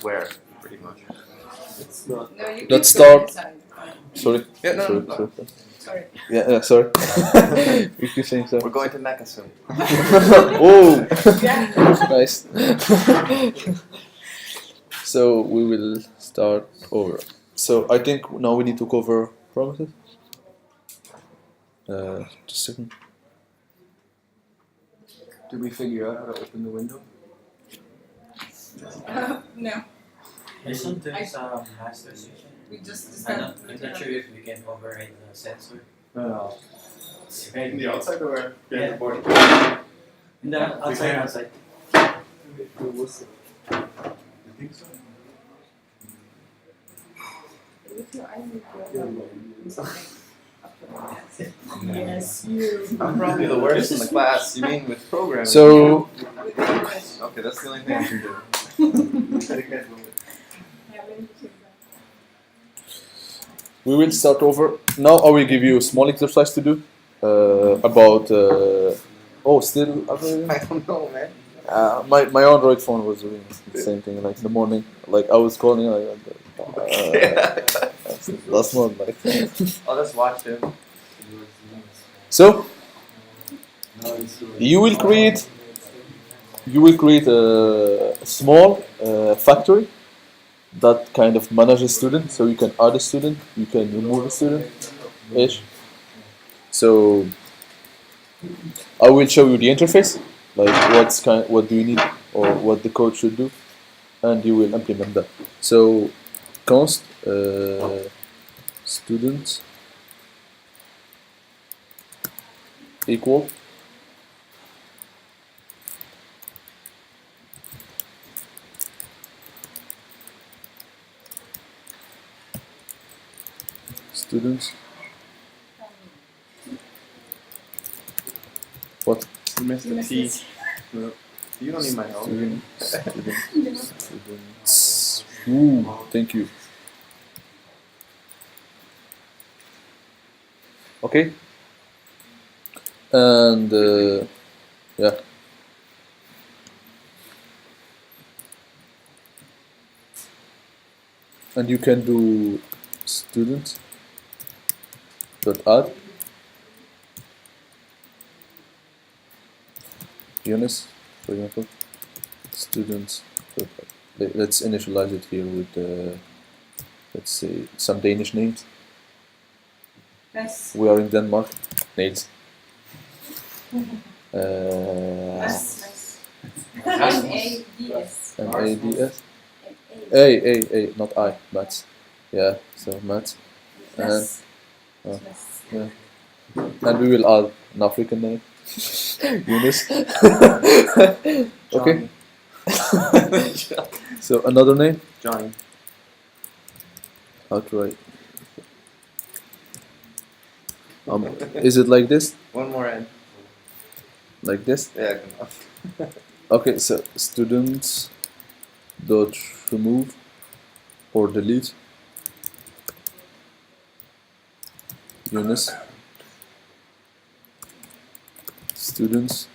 where, pretty much. It's not. No, you Let's can put it start. inside. Sorry. Yeah, no, sorry, no. sorry. Sorry. Yeah, sorry. You keep saying so. We're going to Mecca soon. Oh, Yeah. nice. So we will start over. So I think now we need to cover promises. Just a second. Did we figure out how to open the window? No, Isn't there master session? we just I'm decided. not sure if we can override the sensor. No. It's very In the outside or where? Yeah. The board. In the outside. You think so? Yes, you. I'm probably the worst in the class. You mean with programming? So Okay, that's the only thing I can do. we will start over. Now I will give you a small exercise to do about. Oh, still. I don't know, man. My Android phone was doing the same thing. Like in the morning, like I was calling. Last month, like. I'll just watch him. So you will create a small factory that kind of manages student. So you can add a student, you can remove a student, ish. So I will show you the interface, like what do you need or what the code should do, and you will implement that. So const student equal students. What? You missed the T. No. You don't need my help. Students. Ooh, thank you. Okay. And yeah. And you can do student dot add Younes, for example. Students dot add. Let's initialize it here with let's say some Danish names. Yes. We are in Denmark. Nails. Nice. M-A-D-S. MADS. A, not I, Mats. Yeah, so Mats. And, yeah. And we will add an African name. Younes. Okay. So another name? Johnny. How to write? Is it like this? One more N. Like this? Yeah, enough. Okay, so students dot remove or delete Younes students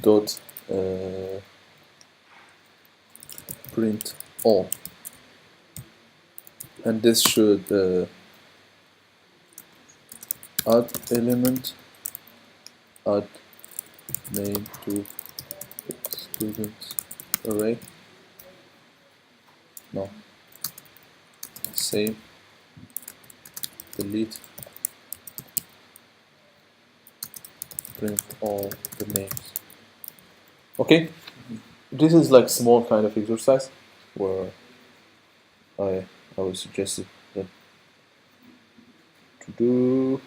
dot print all, and this should add element, add name to students array. No. Save. Delete. Print all the names. Okay. This is like small kind of exercise where I would suggest that to do.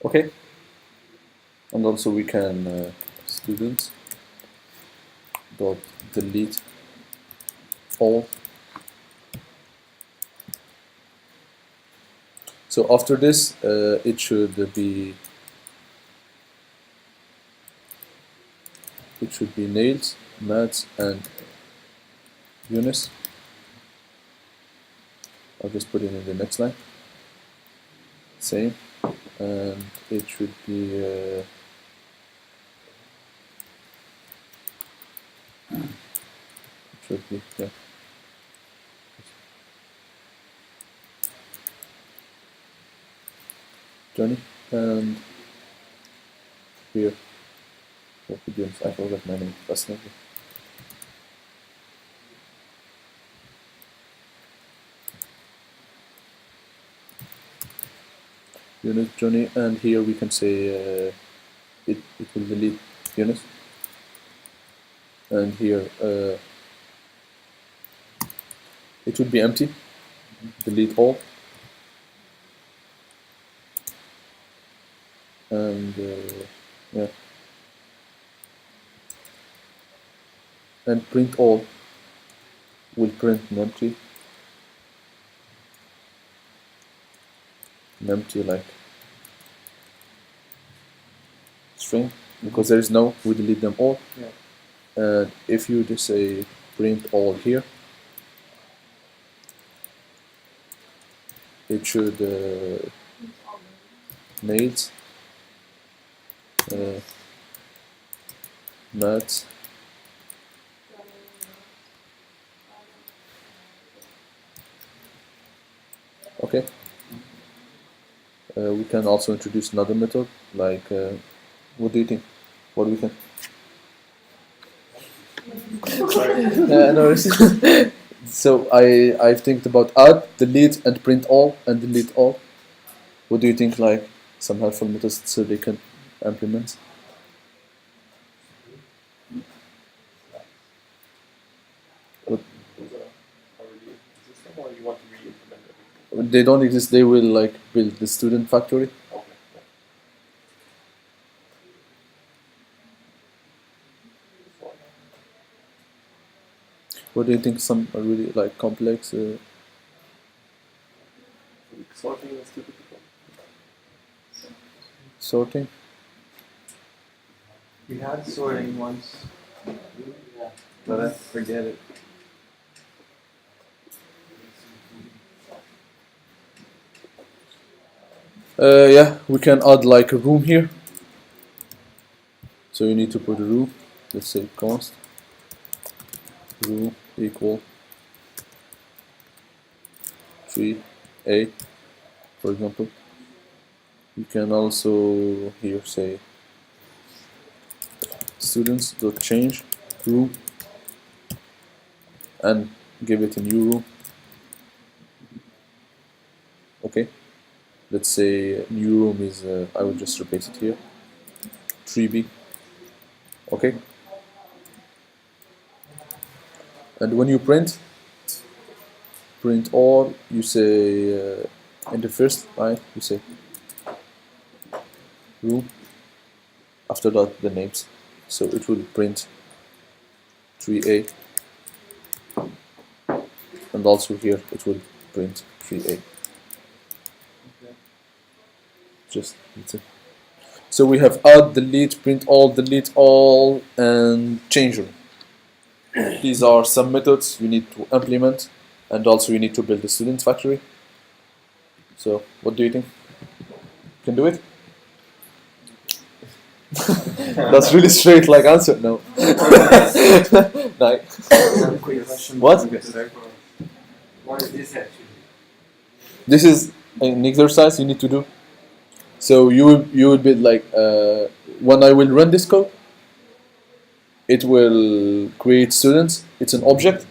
Okay, and also we can students dot delete all. So after this, it should be nails, maths, and Younes. I'll just put it in the next line. Same, and it should be yeah. Johnny, and here. What we do? I forgot my name. That's not it. Younes, Johnny, and here we can say it will delete Younes, and here it will be empty. Delete all, and yeah, and print all will print an empty like string, because there is no, we delete them all. Yeah. And if you just say print all here, it should nails, maths, okay. We can also introduce another method, like what do you think? What do we think? No, so I've think about add, delete, and print all, and delete all. What do you think? Like some helpful methods so they can implement. What? Already existing, or you want to re-implement everything? They don't exist. They will like build the student factory. Okay. What do you think? Some are really like complex. Sorting is too difficult. Sorting. We had sorting once, but I forget it. Yeah, we can add like a room here. So you need to put a room. Let's say const room equal 3a, for example. You can also here say students.change room and give it a new room. Okay, let's say new room is I will just replace it here, 3b. Okay, and when you print all, you say in the first line you say room, after that the names, so it will print 3a, and also here it will print 3a. Just that's it. So we have add, delete, print all, and change room. These are some methods you need to implement, and also you need to build a student factory. So what do you think? Can do it? That's really straight like answer. No. Like, what? What is this actually? This is an exercise you need to do. So you will be like when I will run this code, it will create students. It's an object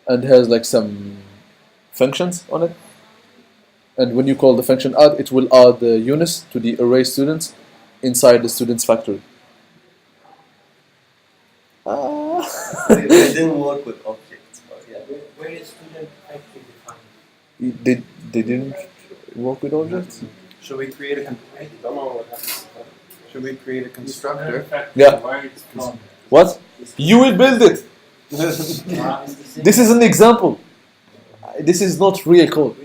and has like some functions on it. And when you call the function add, it will add the Younes to the array students inside the students factory. They didn't work with objects, but yeah. Where is student actually defined? They didn't work with objects. Should we create a I don't know what happens. Should we create a constructor? Yeah. Where it's from? What? You will build it. This is an example. This is not real code.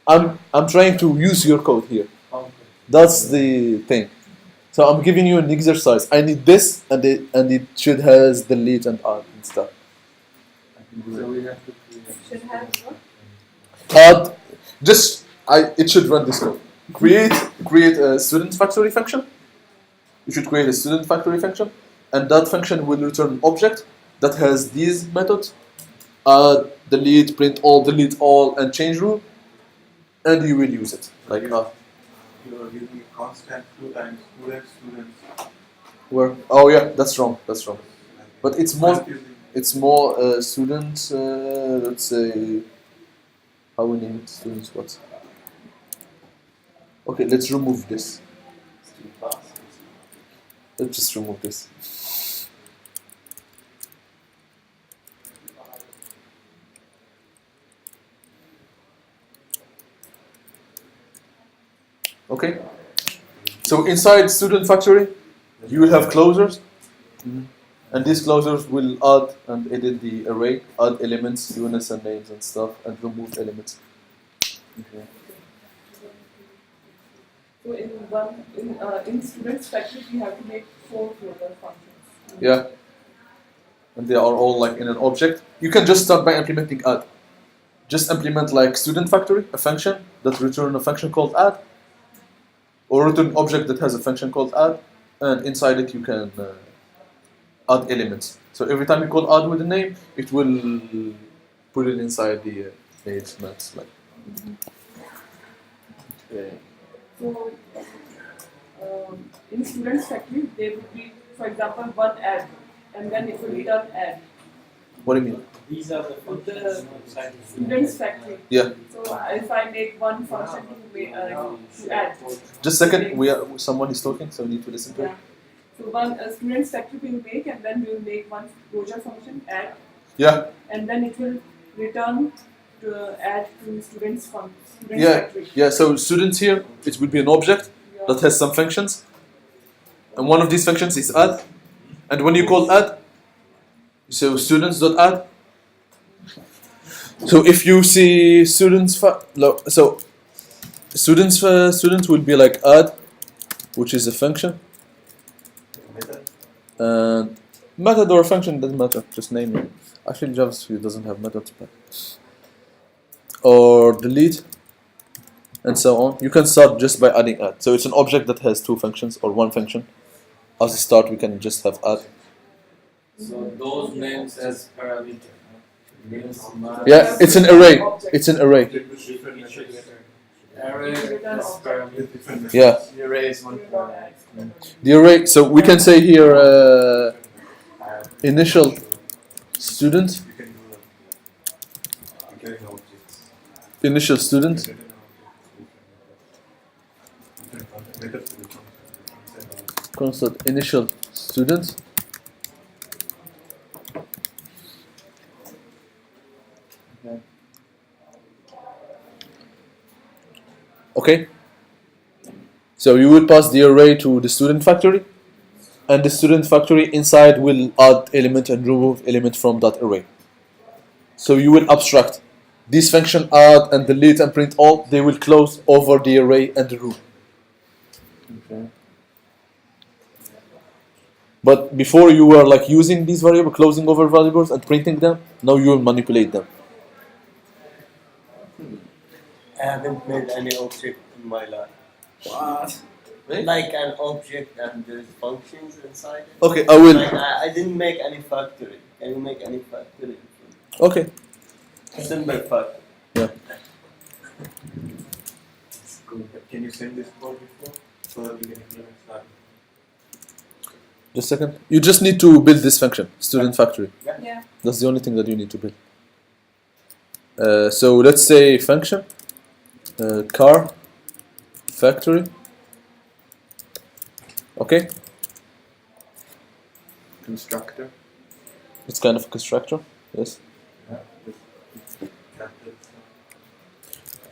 I'm trying to use your code here. Okay. That's the thing. So I'm giving you an exercise. I need this, and it should has delete and add and stuff. So we have to create. Should have what? Add, it should run this code. Create a student factory function. You should create a student factory function, and that function will return an object that has these methods: add, delete, print all, and change rule, and you will use it like You are using a constant 2 times students. where. Oh yeah, that's wrong. But it's more. Confusing. It's more students. Let's say. How we name it? Students what? Okay, let's remove this. Let's just remove this. Okay. So inside student factory, you will have closures, and these closures will add and edit the array, add elements, units and names and stuff, and remove elements. Okay. So in students factory we have to make 4 global functions. Yeah. And they are all like in an object. You can just start by implementing add. Just implement like student factory, a function that return a function called add, or return an object that has a function called add, and inside it you can add elements. So every time you call add with a name, it will put it inside the page maps. Like. Okay. So in students factory there would be, for example, one add, and then it will return add. What do you mean? These are the functions inside the Students factory. Yeah. So if I make one function to add. Just a second. Someone is talking, so we need to listen to it. Yeah. So one students factory will make, and then we will make one closure function add. Yeah. And then it will return to add to students factory. Yeah. So students here, it will be an object that has some functions, and one of these functions is add. And when you call add, so students.add. So if you see students, students will be like add, which is a function, and method or function doesn't matter. Just name it. Actually, JavaScript doesn't have methods, but or delete, and so on. You can start just by adding add. So it's an object that has 2 functions or 1 function. As a start, we can just have add. So those names as parameter. Yeah, it's an array. It's an array. Array as parameter. Yeah. The array is one. The array. So we can say here initial student. You can do that. You can objects. Initial student. Constant initial student. Okay. So you will pass the array to the student factory, and the student factory inside will add element and remove element from that array. So you will abstract this function add and delete and print all. They will close over the array and the row. Okay. But before you were like using these variables, closing over variables and printing them. Now you will manipulate them. I haven't made any object in my life. What? Like an object and there's functions inside it. Okay, I will. Like I didn't make any factory. Can you make any factory? Okay. Simple factory. Yeah. Can you send this code before so that we can implement that? Just a second. You just need to build this function, student factory. Yeah. That's the only thing that you need to build. So let's say function car factory. Okay. Constructor. It's kind of a constructor. Yes.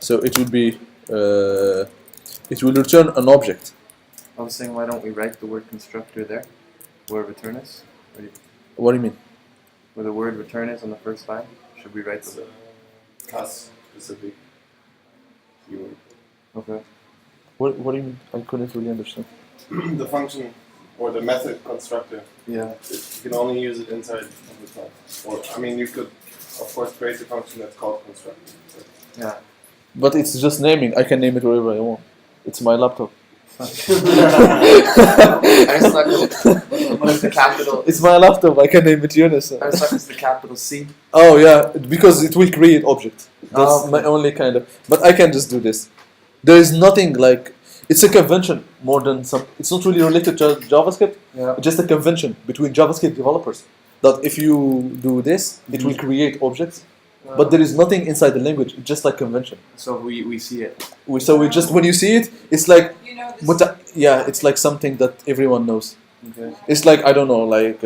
So it will be. It will return an object. I was saying, why don't we write the word constructor there, where return is? What do you mean? Where the word return is on the first line, should we write the word? Class specific. keyword. Okay. What do you mean? I couldn't really understand. The function or the method constructor. Yeah. You can only use it inside of the class. Or I mean, you could, of course, create a function that's called constructor. But Yeah. But it's just naming. I can name it whatever I want. It's my laptop. What is the capital? It's my laptop. I can name it Younes. What is the capital C? Oh yeah, because it will create object. That's Oh, okay. my only kind of. But I can just do this. There is nothing like. It's a convention more than some. It's not really related to JavaScript. Yeah. Just a convention between JavaScript developers that if you do this, it will create objects. But there is nothing inside the language. It's just like convention. So we see it. We just when you see it, it's like. You know this. Yeah, it's like something that everyone knows. Okay. It's like I don't know, like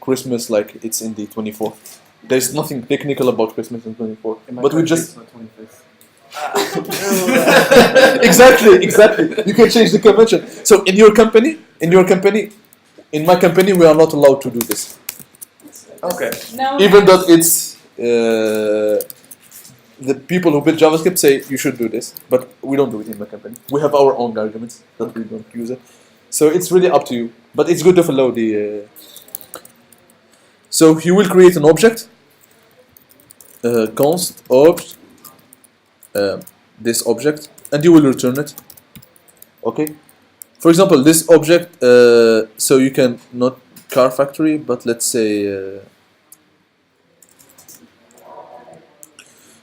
Christmas, like it's in the 24th. There's nothing technical about Christmas in 24th, In my but we country, just it's my 25th. exactly. You can change the convention. So in your company, in my company, we are not allowed to do this, Okay. Now even though it's the people who build JavaScript say you should do this, but we don't do it in my company. We have our own arguments that we don't use it. So it's really up to you. But it's good to follow the. So you will create an object. Const obj. This object, and you will return it. Okay. For example, this object. So you can not car factory, but let's say.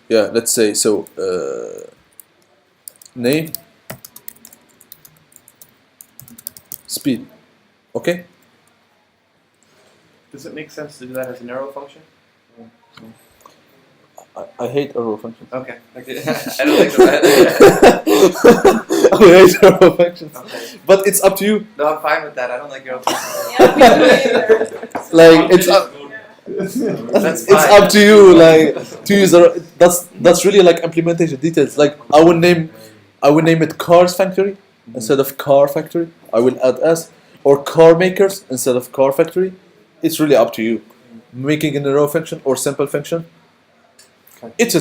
Yeah, let's say so. Name. Speed. Okay. Does it make sense to do that as an arrow function? I hate arrow functions. Okay. I don't like that. I hate arrow functions. Okay. But it's up to you. No, I'm fine with that. I don't like arrow functions. Yeah, me neither. Like it's up. That's It's fine. up to you. Like to use. That's really like implementation details. Like I will name it cars factory instead of car factory. I will add s or car makers instead of car factory. It's really up to you. Making an arrow function or simple function. Okay. It's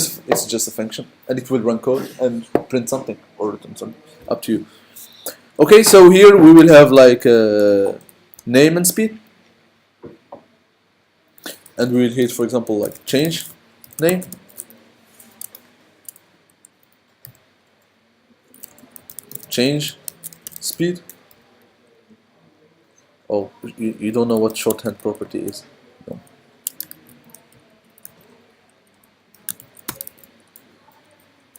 just a function and it will run code and print something or return something. Up to you. Okay, so here we will have like name and speed. And we will hit, for example, like change name. Change speed. Oh, you don't know what shorthand property is. No.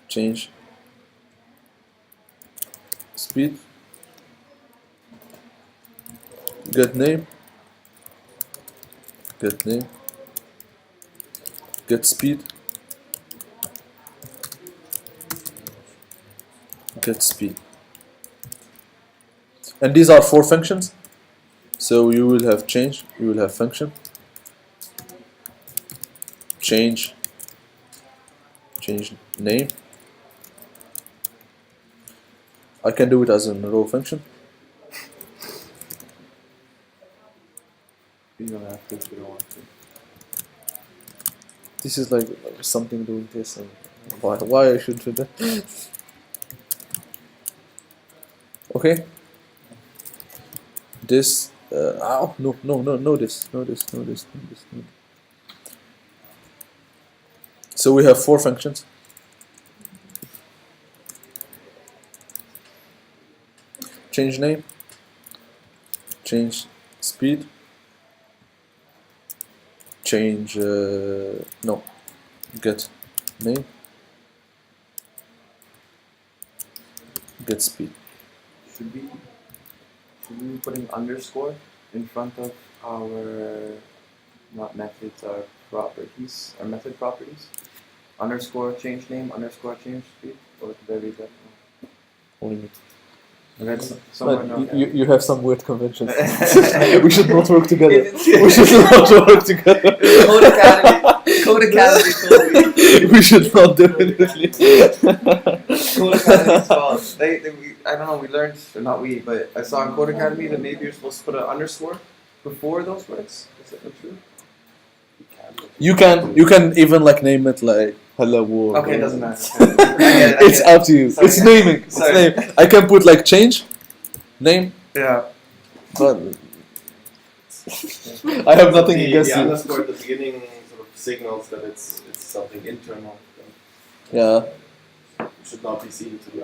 Change speed. Get name. Get name. Get speed. Get speed. And these are 4 functions. So you will have change, you will have function, change name. I can do it as a row function. You don't have to if you don't want to. This is like something doing this, and why I should do that? Okay. This. No, this. So we have 4 functions. Change name. Change speed. Change get name. Get speed. Should we be putting underscore in front of our not methods, our properties, our method properties? Underscore change name, underscore change speed, or did I read that wrong? Only me. I read somewhere But down you have some weird conventions. We should not work together. there. We should not work together. Code Academy told me. We should not do it. Code Academy's fault. I don't know, we learned, or not we, but I saw in Code Academy that maybe you're supposed to put an underscore before those words. Is that not true? You can even like name it like Hello world. Okay, it doesn't matter. I get it. It's up to you. Sorry. It's naming. It's Sorry. name. I can put like change, name, Yeah. but I have nothing against the you. underscore at the beginning sort of signals that it's something internal. Yeah, It should not be seen to the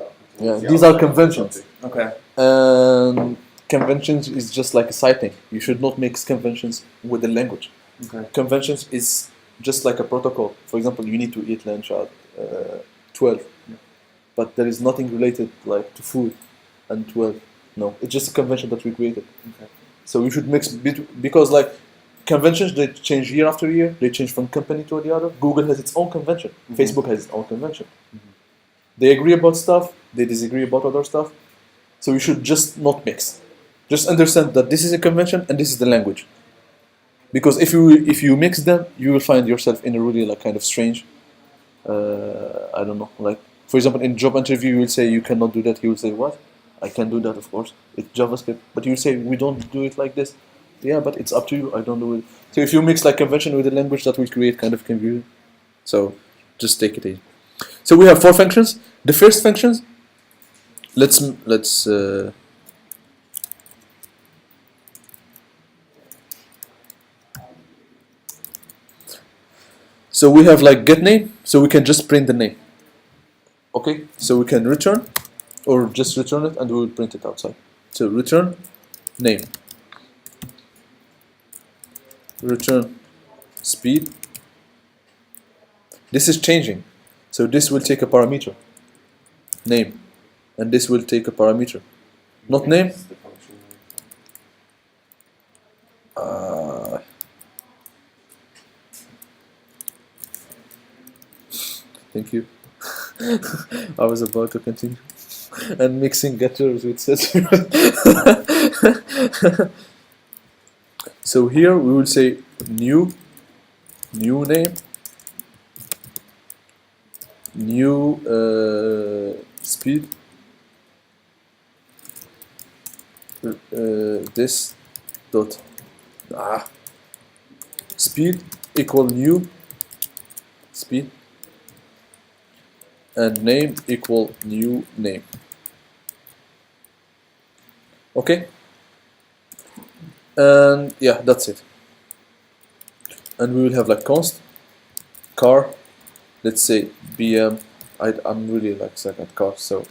yeah. the These are outside of conventions, something. Okay. and conventions is just like a side thing. You should not mix conventions with the language. Okay. Conventions is just like a protocol. For example, you need to eat lunch at 12, but there is nothing related like to food and 12. No, it's just a convention that we created. Okay. So we should mix because like conventions, they change year after year. They change from company to the other. Google has its own convention. Mhm. Facebook has its own convention. They agree about stuff. They disagree about other stuff. So you should just not mix. Just understand that this is a convention and this is the language. Because if you mix them, you will find yourself in a really like kind of strange. I don't know. Like for example, in job interview, you will say you cannot do that. He will say what? I can do that, of course. It's JavaScript. But you say we don't do it like this. Yeah, but it's up to you. I don't do it. So if you mix like convention with the language, that will create kind of confusion. So just take it easy. So we have 4 functions. The first functions. Let's. So we have like get name. So we can just print the name. Okay. So we can return. Or just return it and we will print it outside. So return name. Return speed. This is changing. So this will take a parameter. Name. And this will take a parameter. Not name. It's the function. Thank you. I was about to continue. And mixing getters with setters. So here we will say new name, new speed, this dot speed equal new speed, and name equal new name. Okay, and yeah, that's it. And we will have like const car, let's say BM. I'm really like suck at cars, so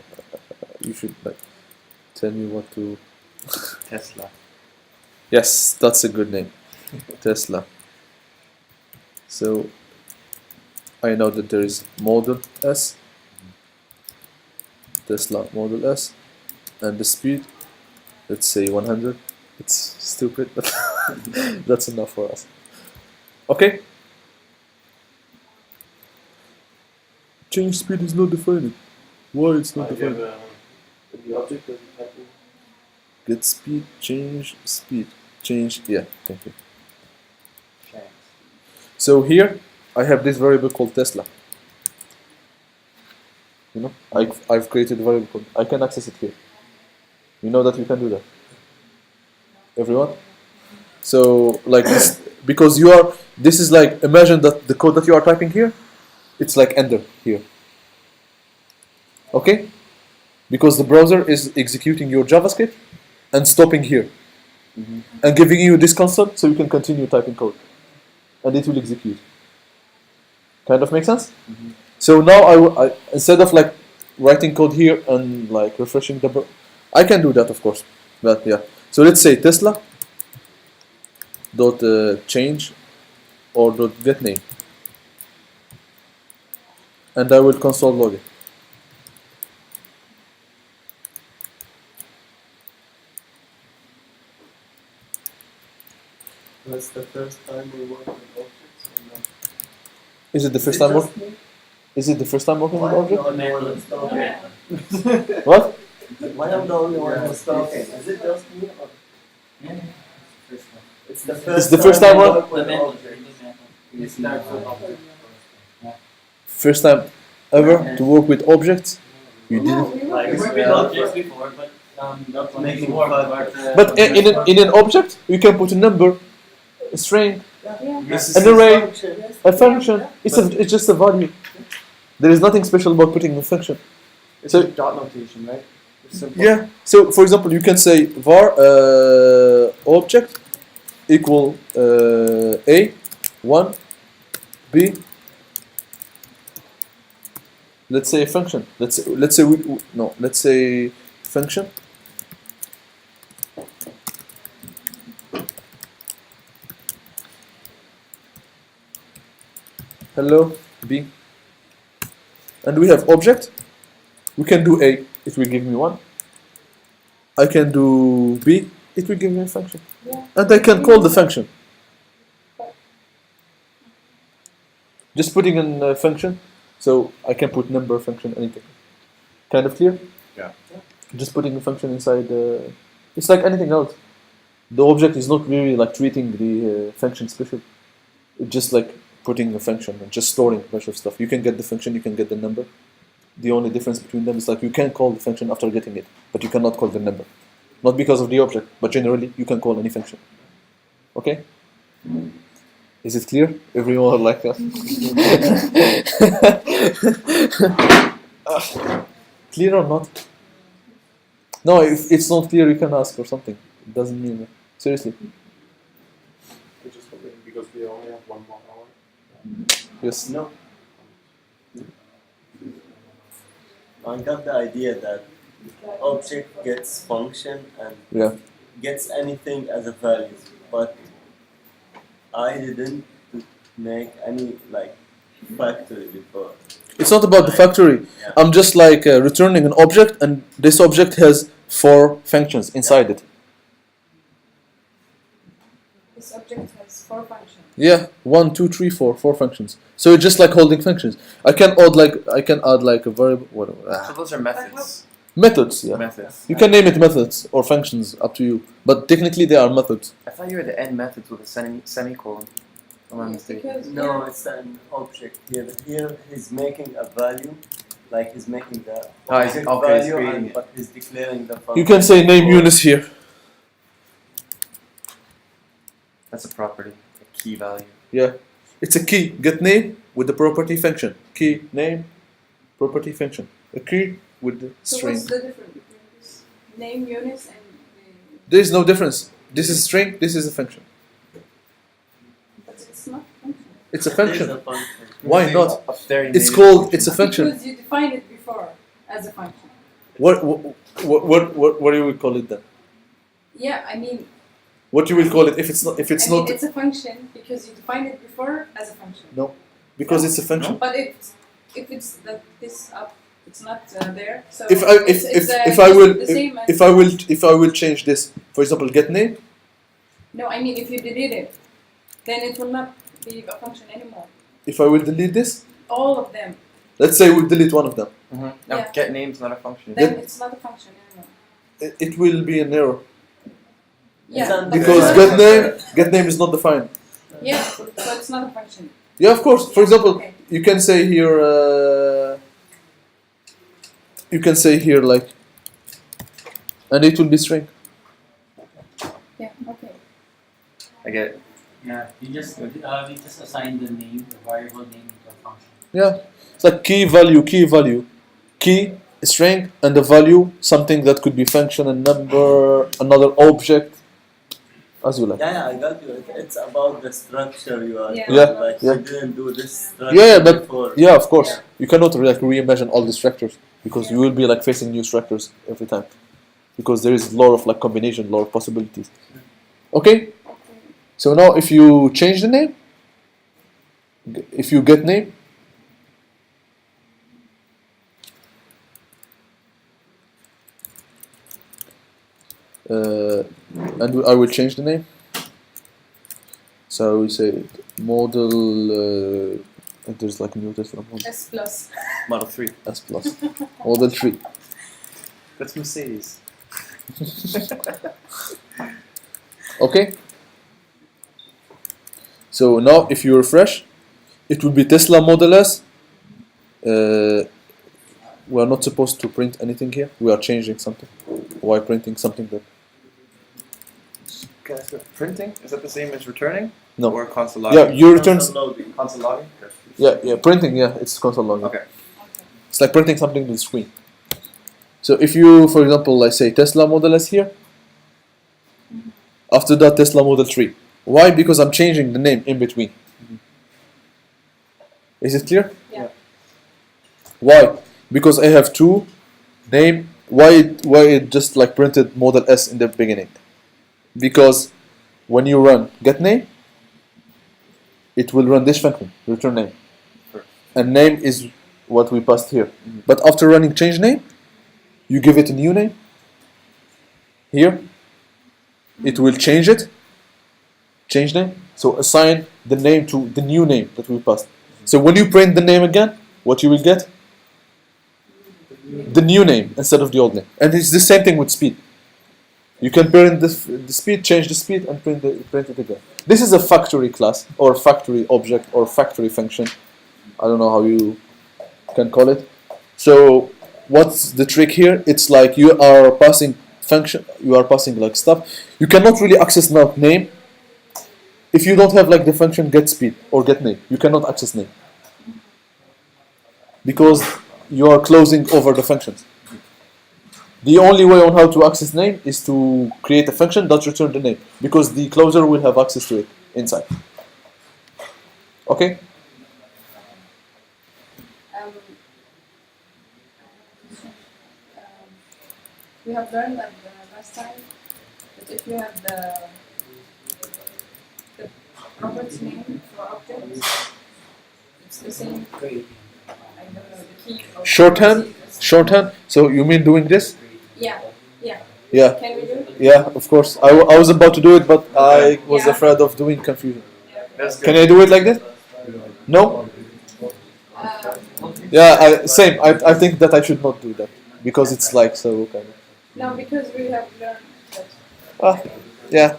you should like tell me what to. Tesla. Yes, that's a good name, Tesla. So I know that there is Model S, Tesla Model S, and the speed, let's say 100. It's stupid, but that's enough for us. Okay? Change speed is not defined. Why it's not defined? The object that you type in. Get speed, change speed. Change, yeah, thank you. So here, I have this variable called Tesla. You know, I've created a variable called, I can access it here. You know that you can do that? Everyone? So, like this, because this is like, imagine that the code that you are typing here, it's like enter here. Okay? Because the browser is executing your JavaScript and stopping here. And giving you this console so you can continue typing code. And it will execute. Kind of make sense? So now I instead of like writing code here and like refreshing the I can do that, of course. But yeah. So let's say Tesla dot change or dot get name. And I will console log it. That's the first time we work with objects or not? Is it the first time working? Is it the first time working with Why am object? the only one that's talking? What? Why am the only one that's talking? Is it just me or? It's the first It's the first time we what? work with objects. You start with object. First time ever to work with objects? You No, didn't. we were Like, We worked with objects before, but not Making before, fun. But in an object, you can put a number, a string, Yeah. This An is array. function. a function. It's just a value. There is nothing special about putting a function. It's So- a dot notation, right? It's simple. Yeah. So for example, you can say var object equal a 1 b. Let's say a function. Let's say function. Hello b. And we have object. We can do a. It will give me 1. I can do b. It will give me a function. Yeah. And I can call the function. Just putting in a function, so I can put number, function, anything. Kind of clear? Yeah. Just putting a function inside. It's like anything else. The object is not really like treating the function special. It's just like putting a function and just storing a bunch of stuff. You can get the function, you can get the number. The only difference between them is like you can call the function after getting it, but you cannot call the number. Not because of the object, but generally you can call any function. Okay? Is it clear? Everyone like that? Clear or not? No, if it's not clear, you can ask or something. It doesn't mean that. Seriously. I'm just hoping because we only have 1 more hour. Yes. No. I got the idea that object gets function and Yeah. gets anything as a value, but I didn't make any like factory before. It's not about the factory. Yeah. I'm just like returning an object, and this object has 4 functions inside it. This object has 4 functions. Yeah, 1, 2, 3, 4, 4 functions. So it's just like holding functions. I can add like a variable, whatever. So those are methods. Methods, yeah. Methods. You can name it methods or functions, up to you. But technically they are methods. I thought you were the end methods with a semicolon. Am I mistaken? Because No, it's an object here. Here he's making a value, like he's making the Oh, he's- object okay, he's value, creating it. but he's declaring the function. You can say name Younes here. That's a property, a key value. Yeah. It's a key. Get name with the property function. Key, name, property function. A key with the So string. what's the difference between this name Younes and There is no difference. This is string, this is a function. but it's not function. It's a There's function. a function. Why not? Up there you It's made it called, it's a function. Because you defined it before as a function. What do you will call it then? Yeah, I mean, What you will call it if it's not it's a function because you defined it before as a function. because it's a function. But if it's that this up, it's not there. So If I if it's, if it's, if I will the same as if I will change this, for example, get name. no, I mean if you delete it, then it will not be a function anymore. If I will delete this, All of them, let's say we delete one of them, Mm-hmm. Now, Yeah. get name's not a function. then it's not a function anymore. it will be an error Yeah, not- but because it's not a get name is not defined. Yeah, so it's not a function. Yeah, of course. For example, Okay. you can say here. You can say here like, and it will be string. Yeah, okay. I get it. Yeah, we just assign the name, the variable name to a function. Yeah, it's like key value, key string, and the value something that could be function and number, another object, as you like. Yeah, I got you. It's about the structure you are. Yeah. Yeah, Like yeah. you didn't do this structure Yeah, but before. yeah, of course, you cannot like reimagine all the structures because you will be like facing new structures every time because there is a lot of like combination, a lot of possibilities. Okay, so now if you change the name, if you get name. And I will change the name. So we say model. There's like a new test from model. S plus. Model 3. S plus. Model 3. That's Mercedes. Okay. So now if you refresh, it will be Tesla Model S. We are not supposed to print anything here. We are changing something. Why printing something that? Guys, printing? Is that the same as returning? No. Or console Yeah, logging? you returns. Loading. Console logging? Yeah, printing. Yeah, it's console logging. Okay. It's like printing something to the screen. So if you, for example, let's say Tesla Model S here, after that Tesla Model 3. Why? Because I'm changing the name in between. Is it clear? Yeah. Why? Because I have two name. Why it just like printed Model S in the beginning? Because when you run get name, it will run this function, return name. And name is what we passed here. But after running change name, you give it a new name. Here, it will change it. Change name. So assign the name to the new name that we passed. So when you print the name again, what you will get? The new name instead of the old name. And it's the same thing with speed. You can print the speed, change the speed, and print it again. This is a factory class, or factory object, or factory function. I don't know how you can call it. So what's the trick here? It's like you are passing function, you are passing like stuff. You cannot really access now name if you don't have like the function get speed or get name. You cannot access name because you are closing over the functions. The only way on how to access name is to create a function that returns the name, because the closer will have access to it inside. Okay? We have learned that last time that if you have the property name for objects, it's the same. I don't know, the key. Shorthand. So you mean doing this? Yeah. Yeah. Can we do it? Yeah, of course. I was about to do it, but I was Yeah. afraid of doing confusion. That's good. Can I do it like this? No? Yeah, same. I think that I should not do that because it's like so kind of. No, because we have learned that. Yeah.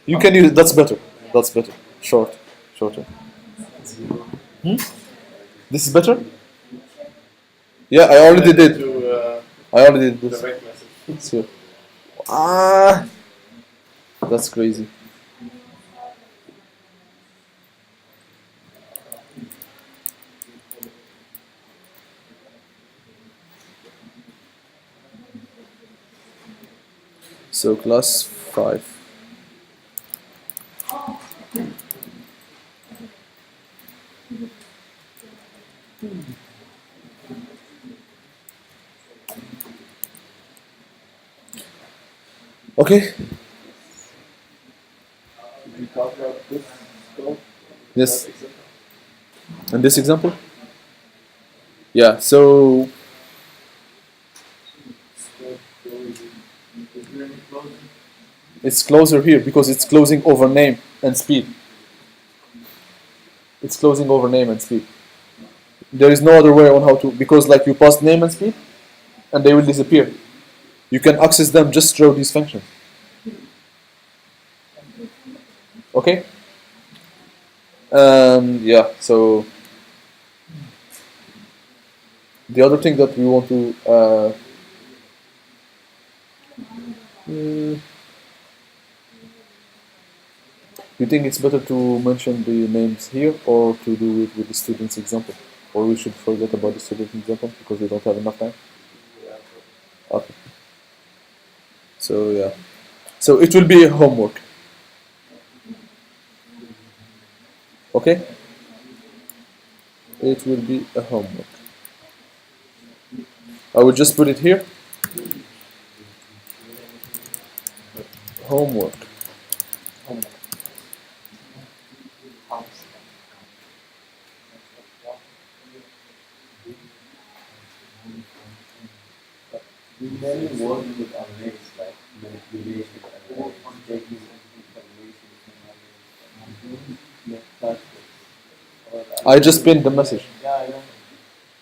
You can use it. That's better. That's better. Shorter. This is better? Yeah, I already did. I already did this. The right message. So, that's crazy. So class 5. Okay. We talk about this scope. Yes. And this example? Yeah, so it's closer here because it's closing over name and speed. It's closing over name and speed. There is no other way on how to, because like you pass name and speed and they will disappear. You can access them just through these functions. Okay? Yeah, so the other thing that we want to you think it's better to mention the names here or to do it with the student's example? Or we should forget about the student example because we don't have enough time? Okay. So yeah. So it will be a homework. Okay? It will be a homework. I will just put it here. Homework. We mainly work with arrays like manipulation and taking information from arrays. I just pinned the message. Yeah, I know.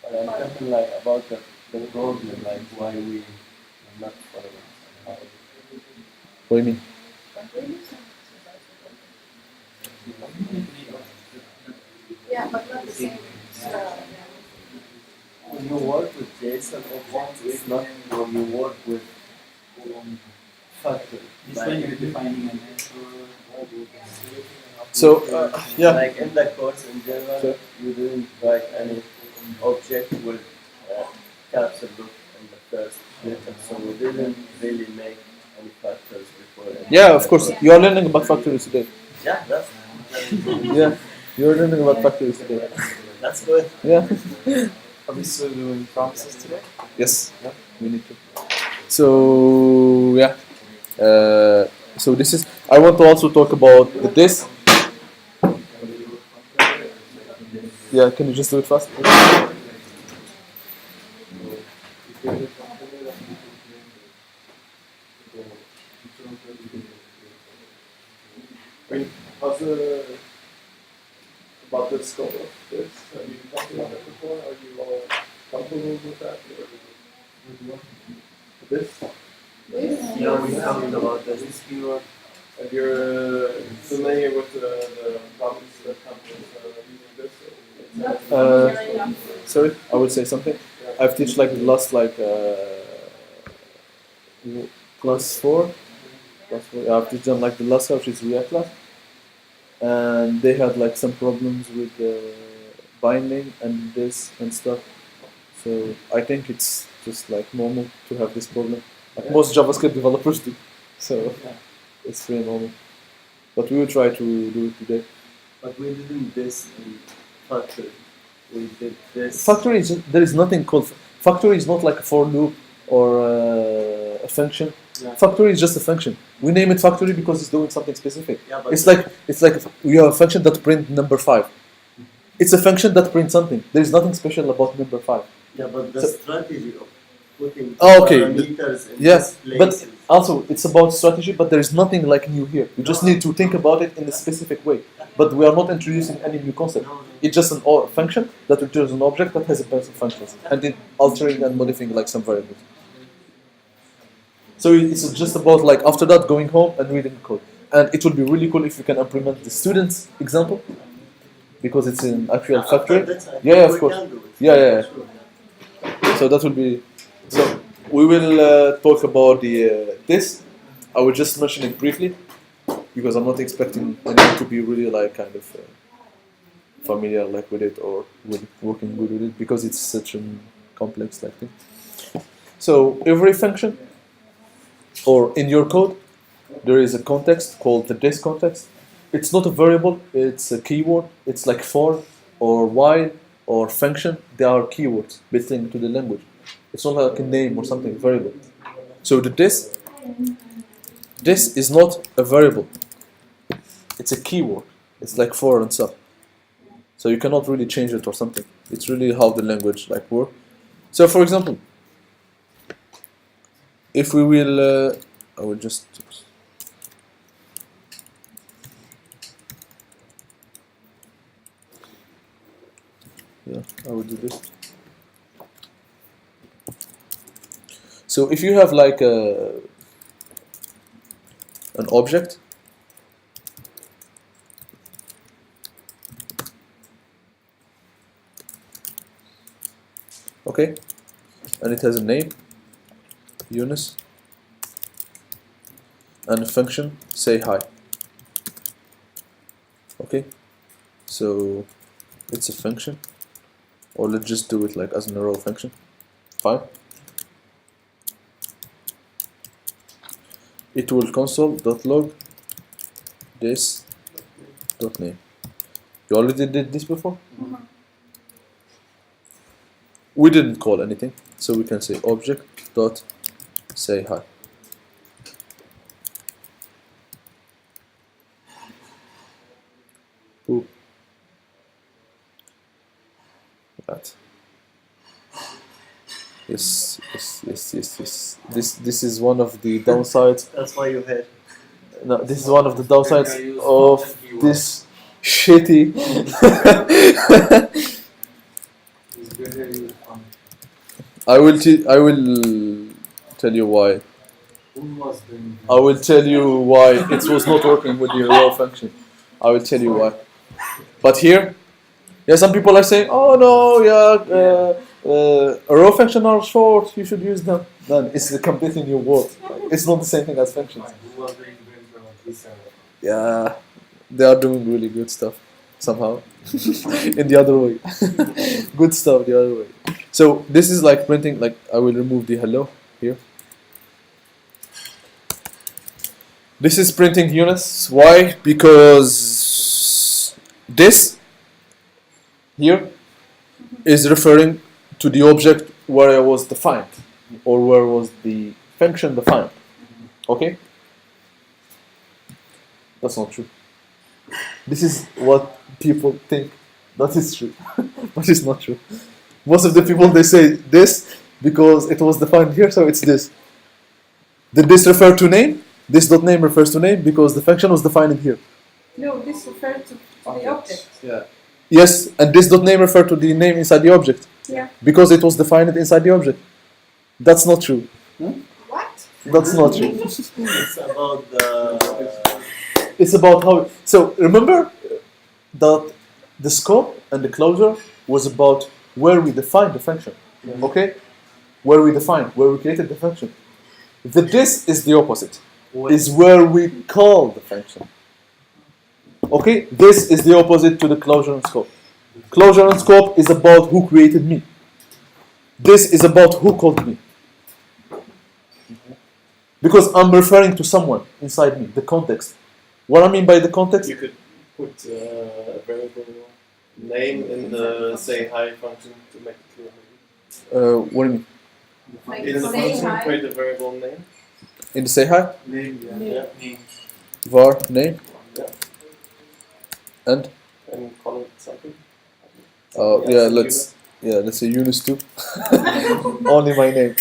But I'm talking like about the problem, like why we are not following. What do you mean? Yeah, but not the same. When you work with JSON objects, it's not when you work with factory. This one you're defining a network. So, yeah. Like in the course in general, Sure. you didn't write any object with caps look in the first letter, so we didn't really make any factors before. Yeah, of course. You are learning about factories today. Yeah, that's Yeah, you are learning about factories today. that's good. Yeah. Are we still doing promises today? Yes. Yeah, we need to. So yeah. So this is. I want to also talk about the this. Yeah, can you just do it fast? I mean, how's about the scope of this? Have you talked about it before? Are you all comfortable with that? This? Yeah, we talked about this. And you're familiar with the problems that come with using this? Sorry, I will say something. I've teach like the last class 4. Yeah, I've teach them like the last class, which is React class, and they had like some problems with binding and this and stuff. So I think it's just like normal to have this problem. Like most JavaScript developers do. So it's pretty normal. But we will try to do it today. But we didn't this in factory. We did this. Factory is there is nothing called factory is not like a for loop or a function. Yeah. Factory is just a function. We name it factory because it's doing something specific. Yeah, but It's like we have a function that print number 5. It's a function that prints something. There is nothing special about number 5. yeah, but the So- strategy of putting Oh, okay. parameters in Yeah, this but places. also it's about strategy, but there is nothing like new here. You just need to think about it in a specific way. But we are not introducing any new concept. It's just an function that returns an object that has a bunch of functions, and then altering and modifying like some variables. So it's just about like after that going home and reading the code. And it would be really cool if you can implement the students example, because it's in actual After factory. that, I think Yeah, of we course. can do it. Yeah, yeah, yeah. Sure. So that will be. So we will talk about the this. I will just mention it briefly because I'm not expecting anyone to be really like kind of familiar like with it or with working good with it because it's such a complex like thing. So every function or in your code there is a context called the this context. It's not a variable, it's a keyword. It's like for or while or function. They are keywords built into the language. It's not like a name or something variable. So the this is not a variable. It's a keyword. It's like for and stuff. So you cannot really change it or something. It's really how the language like works. So for example, if we will, I will just. Yeah, I will do this. So if you have like an object, okay, and it has a name, Younes, and a function, say hi. Okay, so it's a function, or let's just do it like as an arrow function. Fine. It will console.log this.name. You already did this before? We didn't call anything, so we can say object.say hi. Ooh. That. Yes. This is one of the downsides. That's why you had. No, this is one of the downsides of this shitty. I will tell you why. I will tell you why it was not working with the raw function. I will tell you why. But here, yeah, some people are saying, "Oh no, yeah, raw functions are short. You should use them." Man, it's a completely new word. It's not the same thing as functions. Yeah, they are doing really good stuff. somehow. In the other way. Good stuff the other way. So this is like printing, like I will remove the hello here. This is printing Younes. Why? Because this here is referring to the object where it was defined, or where was the function defined. Okay? That's not true. This is what people think that is true, but it's not true. Most of the people, they say this because it was defined here, so it's this. Did this refer to name? This dot name refers to name because the function was defined in here. No, this refers to the object. Yeah. Yes, and this dot name referred to the name inside the object. Yeah. Because it was defined inside the object. That's not true. What? That's not true. It's about the. It's about how. So remember that the scope and the closure was about where we defined the function. Okay? Where we defined, where we created the function. The this is the opposite. Is where we call the function. Okay? This is the opposite to the closure and scope. Closure and scope is about who created me. This is about who called me. Because I'm referring to someone inside me, the context. What I mean by the context? You could put a variable name in the say hi function to make it clear. What do you mean? Like In the say function, hi. create a variable name. In the say hi? Name, yeah. Yeah. Name. Var name? Yeah. And? And call it something. Yeah, let's say Younes too. Only my name.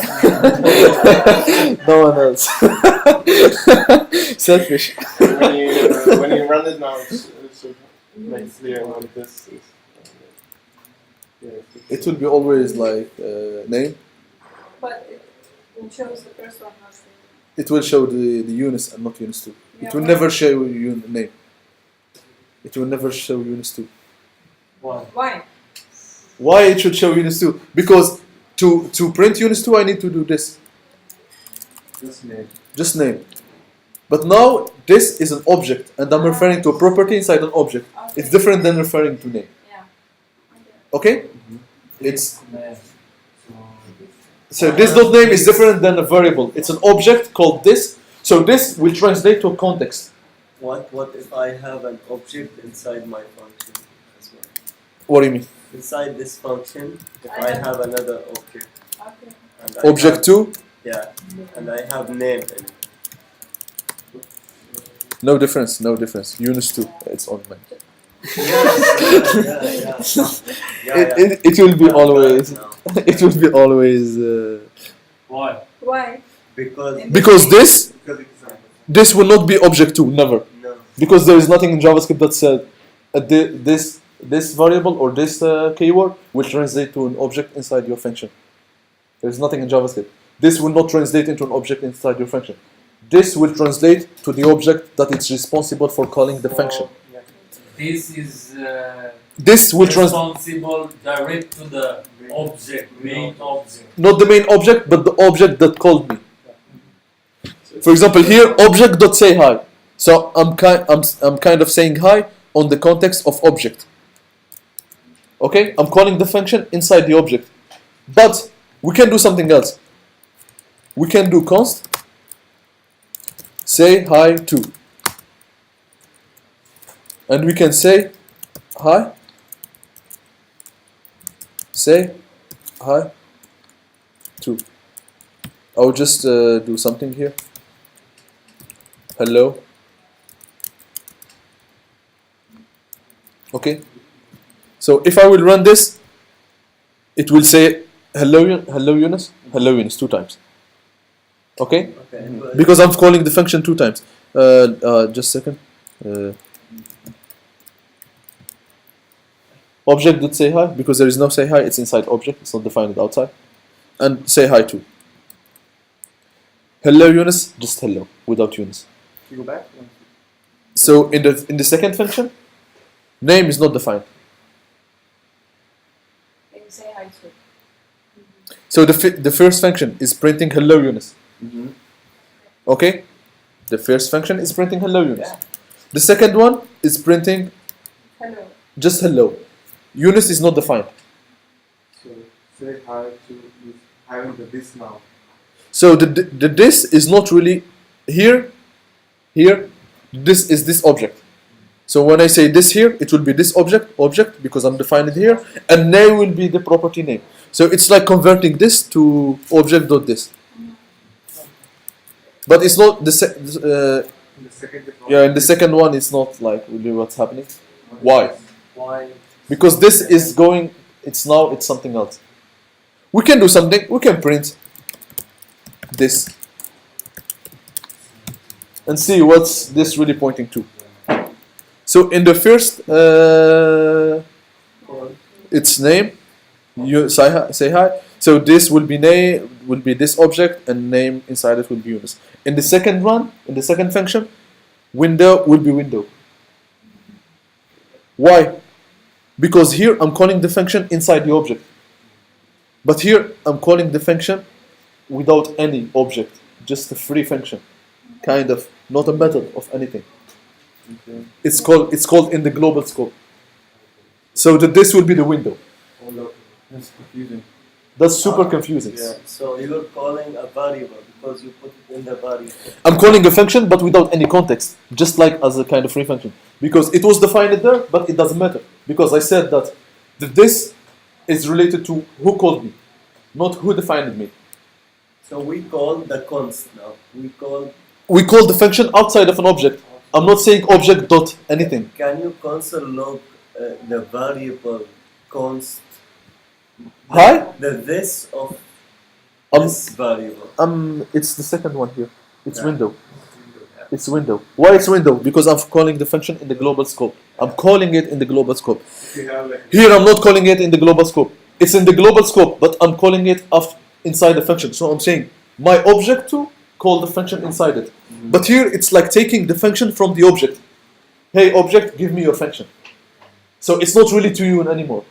No one else. Selfish. When you run it now, it should make clear what this is. It will be always like name. But it shows the first one, not the. It will show the Younes and not Younes too. Yeah, It will why? never show you name. It will never show Younes too. Why? Why? Why it should show Younes too? Because to print Younes too, I need to do this. Just name. Just name. But now this is an object, and I'm referring to a property inside an object. Okay. It's different than referring to name. Yeah. Okay? It's Yeah. so this dot name is different than a variable. It's an object called this. So this will translate to a context. What if I have an object inside my function as well? What do you mean? Inside this function, if I I have- have another object, Okay. and I Object have, 2, yeah, and I have name in it. no difference, no difference. Younes 2, it's on mine. It will be always, it will be always, Why? Why? because this will not be object 2, never. No. Because there is nothing in JavaScript that said this variable or this keyword will translate to an object inside your function. There is nothing in JavaScript. This will not translate into an object inside your function. This will translate to the object that is responsible for calling the function. This is This will translate responsible direct to the object, main object. not the main object, but the object that called me. For example, here object.sayHi. So I'm kind of saying hi on the context of object. Okay, I'm calling the function inside the object, but we can do something else. We can do const say hi to, and we can say hi. Say hi to. I'll just do something here. Hello. Okay. So if I will run this, it will say hello, hello Younes, hello Younes 2 times. Okay. Okay. But Because I'm calling the function 2 times. Just a second. Object.say hi, because there is no say hi, it's inside object, it's not defined outside. And say hi to. Hello Younes, just hello, without Younes. You go back. So in the second function, name is not defined. And you say hi to. So the first function is printing hello Younes. Mm-hmm. Okay? The first function is printing hello Younes. Yeah. The second one is printing Hello. Just hello. Younes is not defined. So say hi to is having the this now. So the this is not really here. This is this object. So when I say this here, it will be this object because I'm defining it here, and name will be the property name. So it's like converting this to object.this. But it's not the In the second in the second one it's not like really what's happening. Why? Why? Because this is going. It's something else. We can do something. We can print this and see what's this really pointing to. So in the first, its name, you say hi. So this will be name, will be this object, and name inside it will be Younes. In the second one, in the second function, window will be window. Why? Because here I'm calling the function inside the object, but here I'm calling the function without any object, just a free function, kind of not a method of anything. Okay. It's called in the global scope. So this will be the window. That's confusing. That's super confusing. Yeah. So you're calling a variable because you put it in the variable. I'm calling a function but without any context, just like as a kind of free function. Because it was defined there, but it doesn't matter. Because I said that this is related to who called me, not who defined me. So we call the const now. We call the function outside of an object. I'm not saying object dot anything. Can you console log the variable const? Hi? The this of Um, this variable. It's the second one here. It's window. It's window. Why it's window? Because I'm calling the function in the global scope. I'm calling it in the global scope. You have like Here I'm not calling it in the global scope. It's in the global scope, but I'm calling it inside the function. So I'm saying my object to call the function inside it. But here it's like taking the function from the object. Hey object, give me your function. So it's not really to you anymore.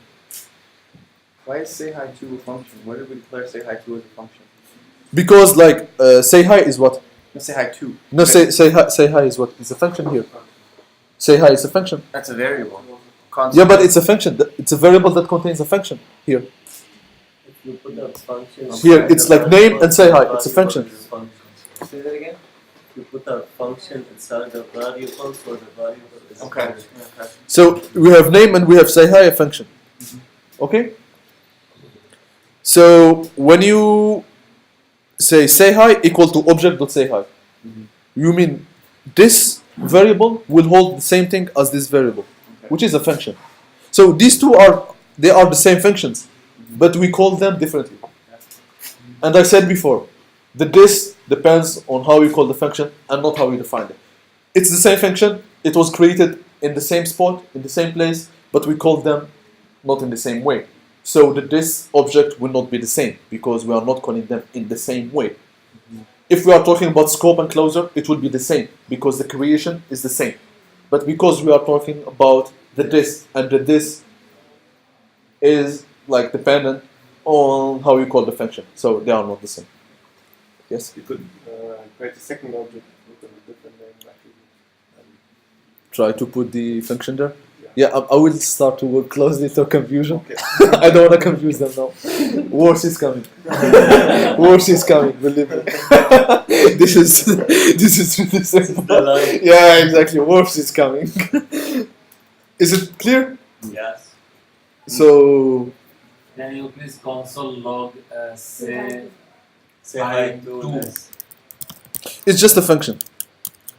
Why is say hi to a function? Why did we declare say hi to as a function? Because like say hi is what? Let's say hi to. No, say hi is what? It's a function here. Say hi is a function. That's a variable. Constant. Yeah, but it's a function. It's a variable that contains a function here. If you put a function Here it's like name and say hi. It's a function. Say that again. You put a function inside the variable, so the variable is a Okay. function. Okay. So we have name and we have say hi, a function. Okay? So when you say hi equal to object.say hi, you mean this variable will hold the same thing as this variable, which is a function. So these two are the same functions, but we call them differently. And I said before that this depends on how you call the function and not how you define it. It's the same function, it was created in the same spot, in the same place, but we call them not in the same way. So that this object will not be the same because we are not calling them in the same way. If we are talking about scope and closure, it will be the same because the creation is the same. But because we are talking about the this and the this is like dependent on how you call the function. So they are not the same. Yes? You could create a second object with a different name. Like Try to put the function there. Yeah, I will start to work closely to confusion. Okay. I don't want to confuse them now. Worse is coming. Worse is coming, believe me. This is really simple. The line. Yeah, exactly. Worse is coming. Is it clear? Yes. So Then you please console log say Say hi to this. it's just a function.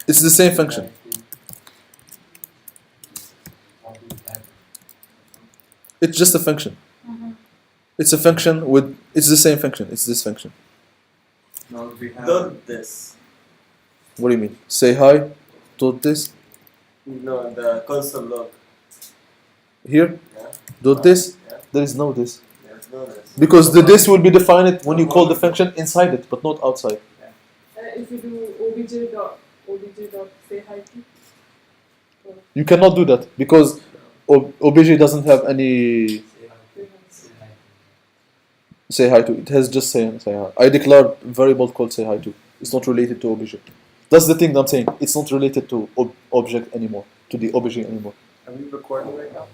It's the same function. It's just a function. It's a function with. It's the same function. It's this function. now we have Dot this. What do you mean? Say hi. Dot this No, the console log. here. Yeah. Dot this. Yeah. There is no this. There's no this. Because the this will be defined when you call the function inside it, but not outside. If you do obj dot say hi to. You cannot do that because obj doesn't have any say hi to. It has just say hi. I declare variable called say hi to. It's not related to obj. That's the thing that I'm saying. It's not related to object anymore, to the obj anymore. Are we recording right now?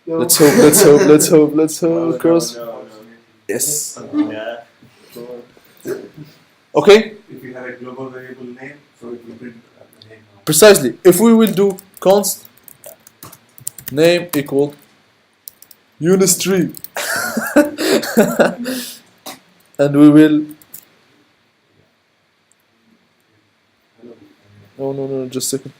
Let's hope, let's hope, let's hope, let's hope, cross. No. Yes. Yeah. Okay, If you have a global variable name, so it will print the name. precisely. If we will do const name equal Younes tree, and we will. No, just a second.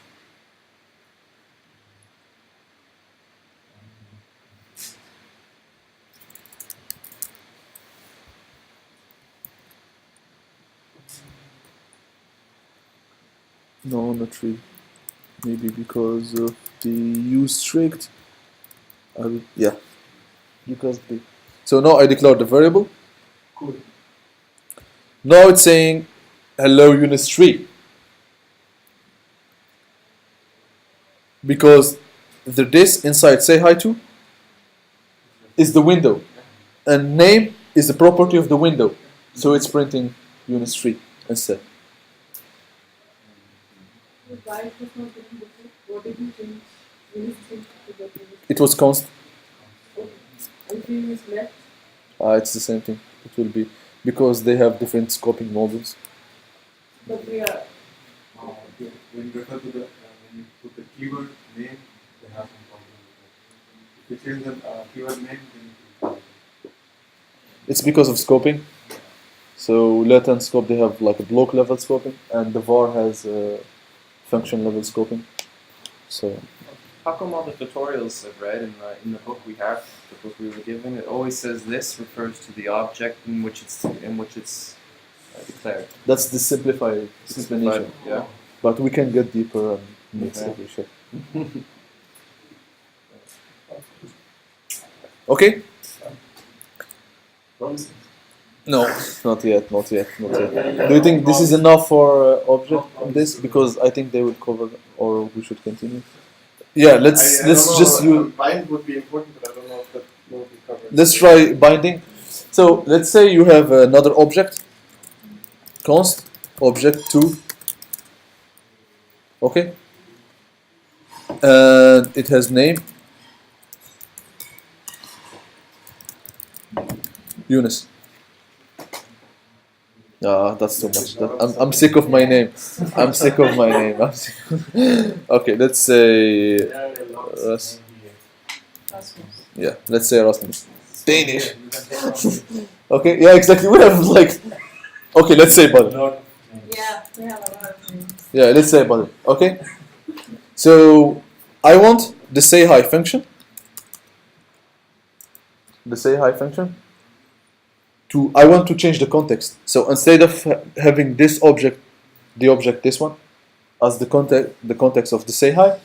No, not tree. Maybe because of the use strict. Yeah, because the. So now I declare the variable. Cool. Now it's saying hello Younes tree. Because the this inside say hi to is the window, and name is the property of the window, so it's printing Younes tree instead. Why it was not getting different? What did you change? When you change to the previous? It was const. Everything is left. It's the same thing. It will be because they have different scoping models. But we are Okay. When you refer to the when you put the keyword name, they have some problem with that. If you change the keyword name, then it will. It's because of scoping. So let and scope they have like a block level scoping, and the var has function level scoping. So How come all the tutorials I've read in the book we have, the book we were given, it always says this refers to the object in which it's declared. that's the simplified explanation. Yeah. But we can get deeper and make it sure. Okay? No, not yet. Do you think this is enough for object on this? Because I think they will cover, or we should continue. Yeah, let's just use. Bind would be important, but I don't know if that will be covered. Let's try binding. So let's say you have another object, const object 2. Okay, and it has name Younes. That's too much. I'm sick of my name. I'm sick of my name. Okay, let's say yeah. Let's say Rasmus. Danish. Okay, yeah, exactly. We have like. Okay, let's say Buddy. Yeah, we have a lot of things. Yeah, let's say Buddy. Okay. So I want the say hi function. The say hi function. I want to change the context. So instead of having this object, the object this one, as the context of the say hi,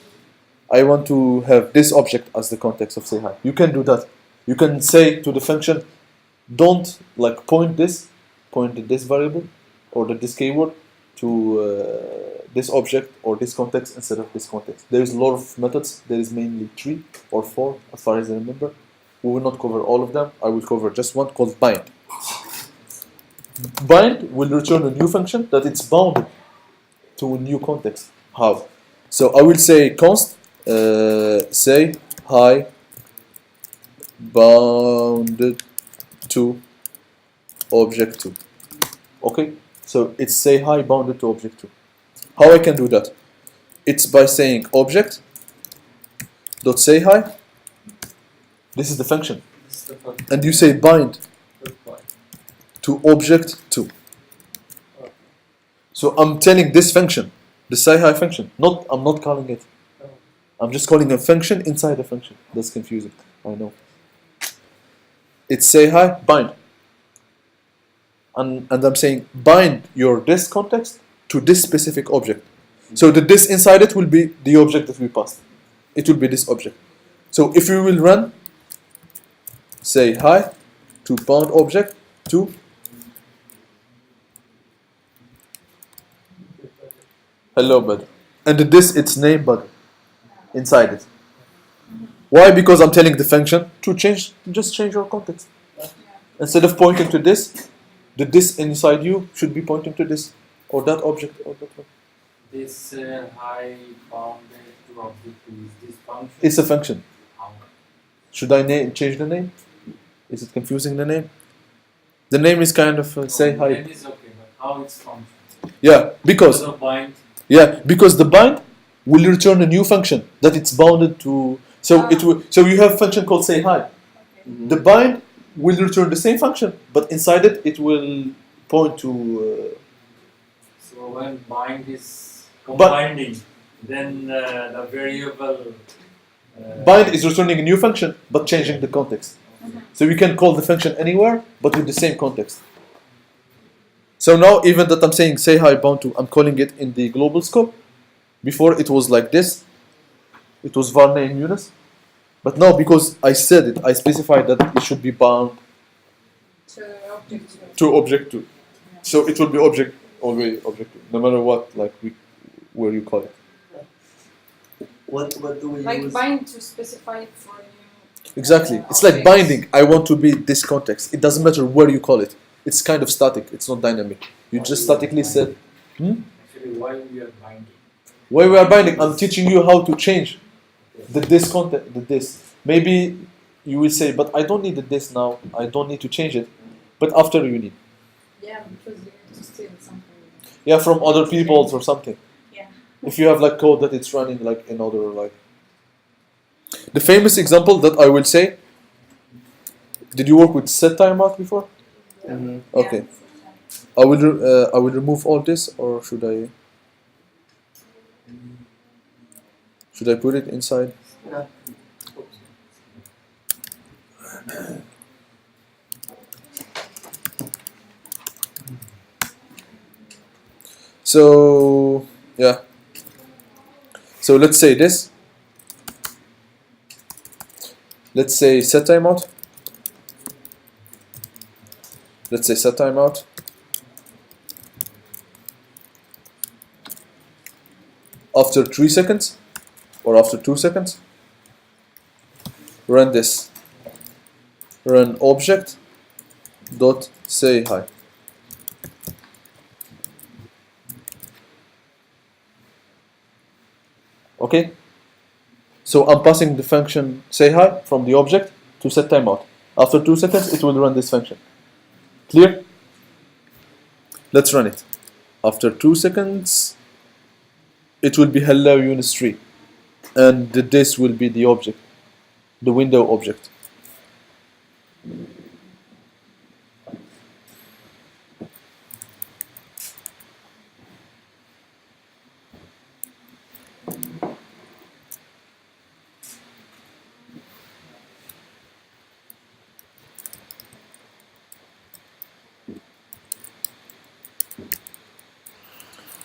I want to have this object as the context of say hi. You can do that. You can say to the function, don't like point this variable or this keyword to this object or this context instead of this context. There is a lot of methods. There is mainly 3 or 4 as far as I remember. We will not cover all of them. I will cover just one called bind. Bind will return a new function that it's bounded to a new context. How? So I will say const say hi bounded to object 2. Okay? So it's say hi bounded to object 2. How I can do that? It's by saying object dot say hi. This is the function. And you say bind to object 2. So I'm telling this function, the say hi function. I'm not calling it. I'm just calling a function inside a function. That's confusing. I know. It's say hi bind. And I'm saying bind your this context to this specific object. So the this inside it will be the object that we passed. It will be this object. So if we will run say hi to bound object to hello bud, and this its name bud inside it. Why? Because I'm telling the function to just change your context. Instead of pointing to this, the this inside you should be pointing to this or that object or that one. This high bounded to object is this function. It's a function. Should I change the name? Is it confusing the name? The name is kind of say hi. Name is okay, but how it's functions? Yeah, because of bind. because the bind will return a new function that it's bounded to. So it will. So you have a function called say hi. Mhm. The bind will return the same function, but inside it will point to. So when bind is combining, then the variable. Bind is returning a new function, but changing the context. So you can call the function anywhere, but with the same context. So now, even that I'm saying say hi bound to, I'm calling it in the global scope. Before it was like this. It was var name Younes. But now, because I said it, I specified that it should be bound To object. to object to. So it will be object always object to, no matter what, like where you call it. What do we Like use? bind to specify it for you. Exactly. It's like binding. I want to be this context. It doesn't matter where you call it. It's kind of static. It's not dynamic. You just statically said. Actually, why we are binding? Why we are binding? I'm teaching you how to change the this context. The this. Maybe you will say, but I don't need the this now. I don't need to change it. But after you need. Yeah, because you need to steal something. Yeah, from other people's or something. Yeah. If you have like code that it's running like in other like. The famous example that I will say. Did you work with set timeout before? Mhm. Okay. I will remove all this, or should I? Should I put it inside? Yeah. So yeah. So let's say this. Let's say set timeout. Let's say set timeout. After 3 seconds or after 2 seconds, run this. Run object dot say hi. Okay? So I'm passing the function say hi from the object to set timeout. After 2 seconds, it will run this function. Clear? Let's run it. After 2 seconds, it will be hello Younes 3. And this will be the object, the window object.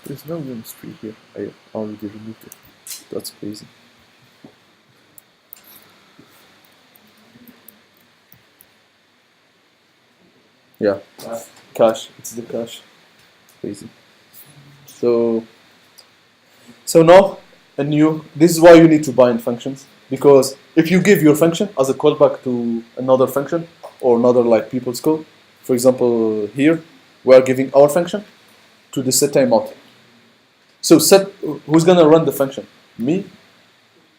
There's no Younes 3 here. I already removed it. That's crazy. Yeah, cache. It's the cache. Crazy. So now this is why you need to bind functions, because if you give your function as a callback to another function or another like people's code, for example here we are giving our function to the set timeout. So who's gonna run the function? Me?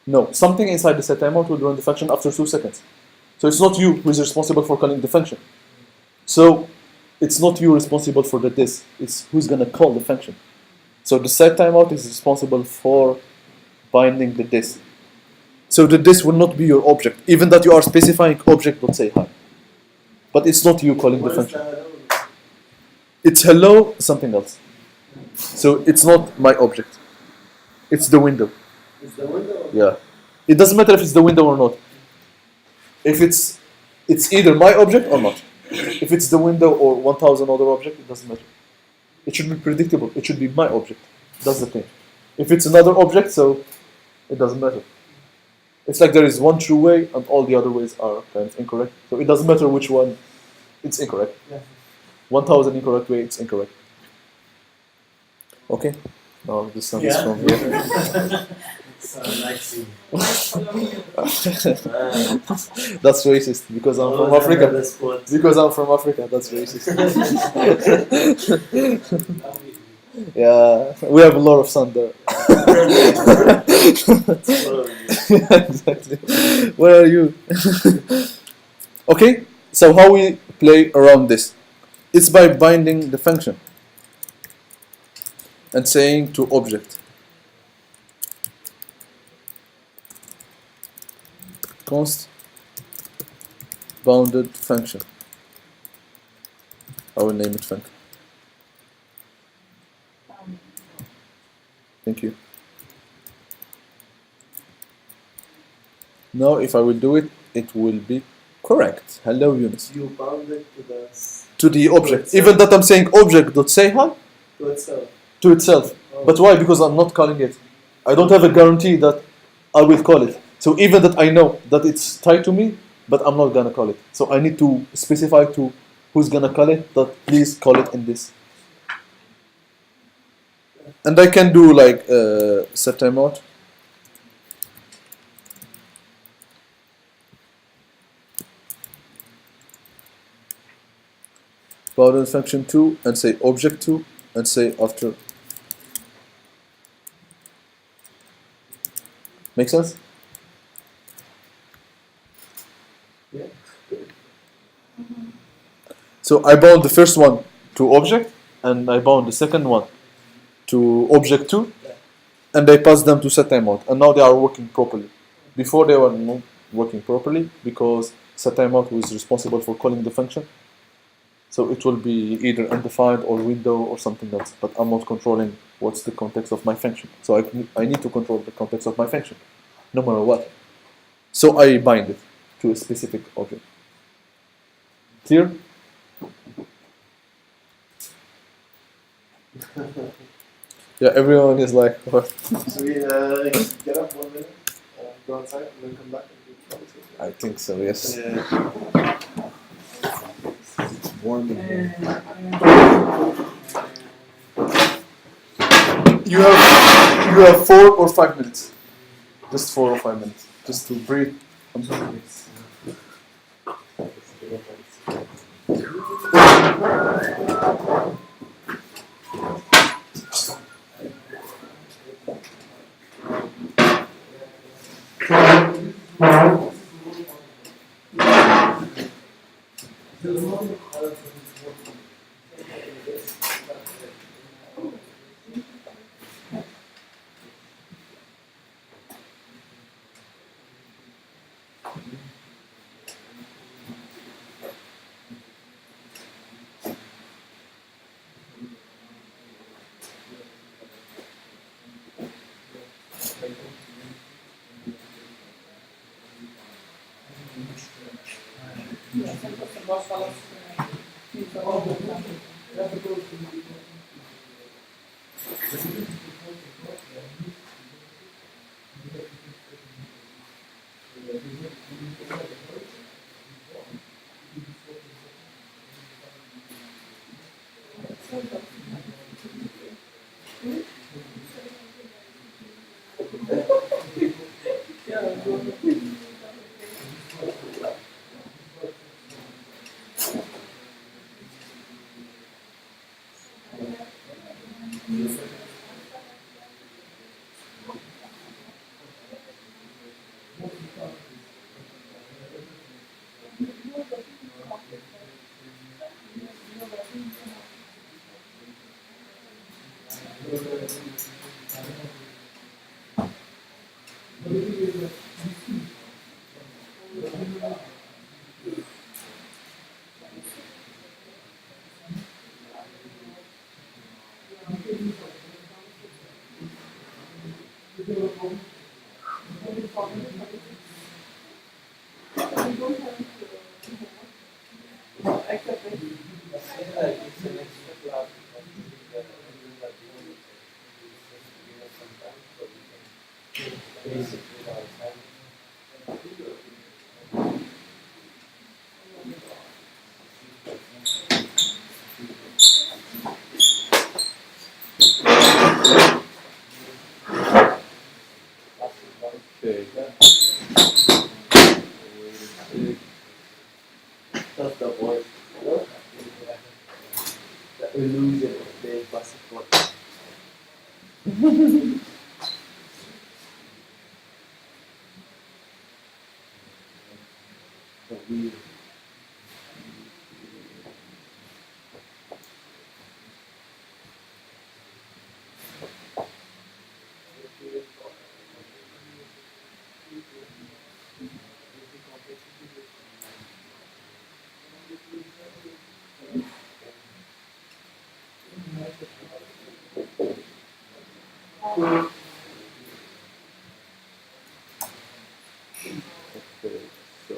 No, something inside the set timeout will run the function after 2 seconds. So it's not you who is responsible for calling the function. So it's not you responsible for the this. It's who's gonna call the function. So the set timeout is responsible for binding the this. So the this will not be your object, even that you are specifying object.say hi. But it's not you calling the What is function. that? It's hello something else. So it's not my object. It's the window. Is the window? Yeah. It doesn't matter if it's the window or not. If it's either my object or not. If it's the window or 1000 other object, it doesn't matter. It should be predictable. It should be my object. That's the thing. If it's another object, so it doesn't matter. It's like there is one true way and all the other ways are kind of incorrect. So it doesn't matter which one, it's incorrect. Yeah. 1000 incorrect way, it's incorrect. Okay? Now this one is from here. That's racist because I'm from Africa. Because I'm from Africa, that's racist. Yeah, we have a lot of sun there. Exactly. Where are you? Okay, so how we play around this? It's by binding the function and saying to object const bounded function. I will name it function. Thank you. Now if I will do it, it will be correct. Hello, Younes. You bound it To the object. itself. Even that I'm saying object dot say hi to itself. to itself. Oh. But why? Because I'm not calling it. I don't have a guarantee that I will call it. So even that I know that it's tied to me, but I'm not gonna call it. So I need to specify to who's gonna call it that please call it in this. And I can do like set timeout. Bounded function 2 and say object 2 and say after. Make sense? Yeah. So I bound the first one to object and I bound the second one to object 2 and I pass them to set timeout and now they are working properly. Before they were not working properly because set timeout was responsible for calling the function. So it will be either undefined or window or something else, but I'm not controlling what's the context of my function. So I need to control the context of my function, no matter what. So I bind it to a specific object. Clear? Yeah, everyone is like, what? So we get up 1 minute, go outside, and then come back and do the conversation. I think so, yes. Yeah. It's warm in here. You have 4 or 5 minutes. Just 4 or 5 minutes. Just to breathe. I'm sorry. That's the voice. The illusion of being passport. Okay, so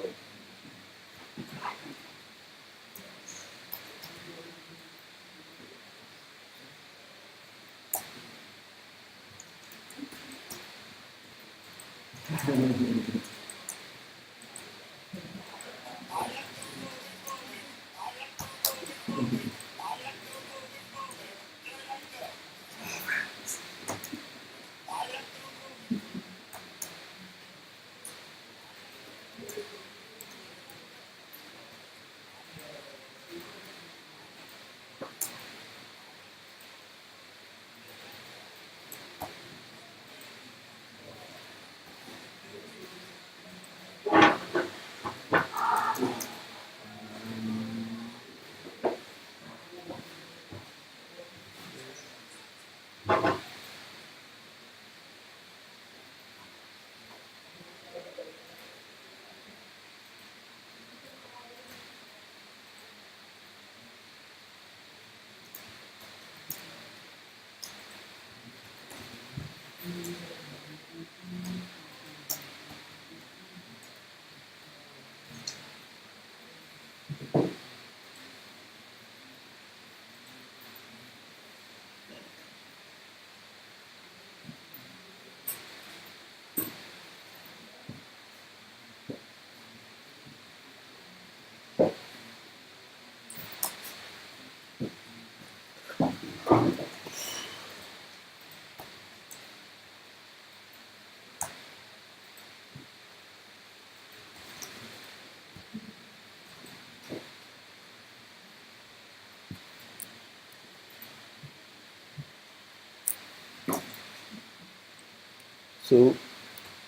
so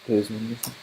there's one missing.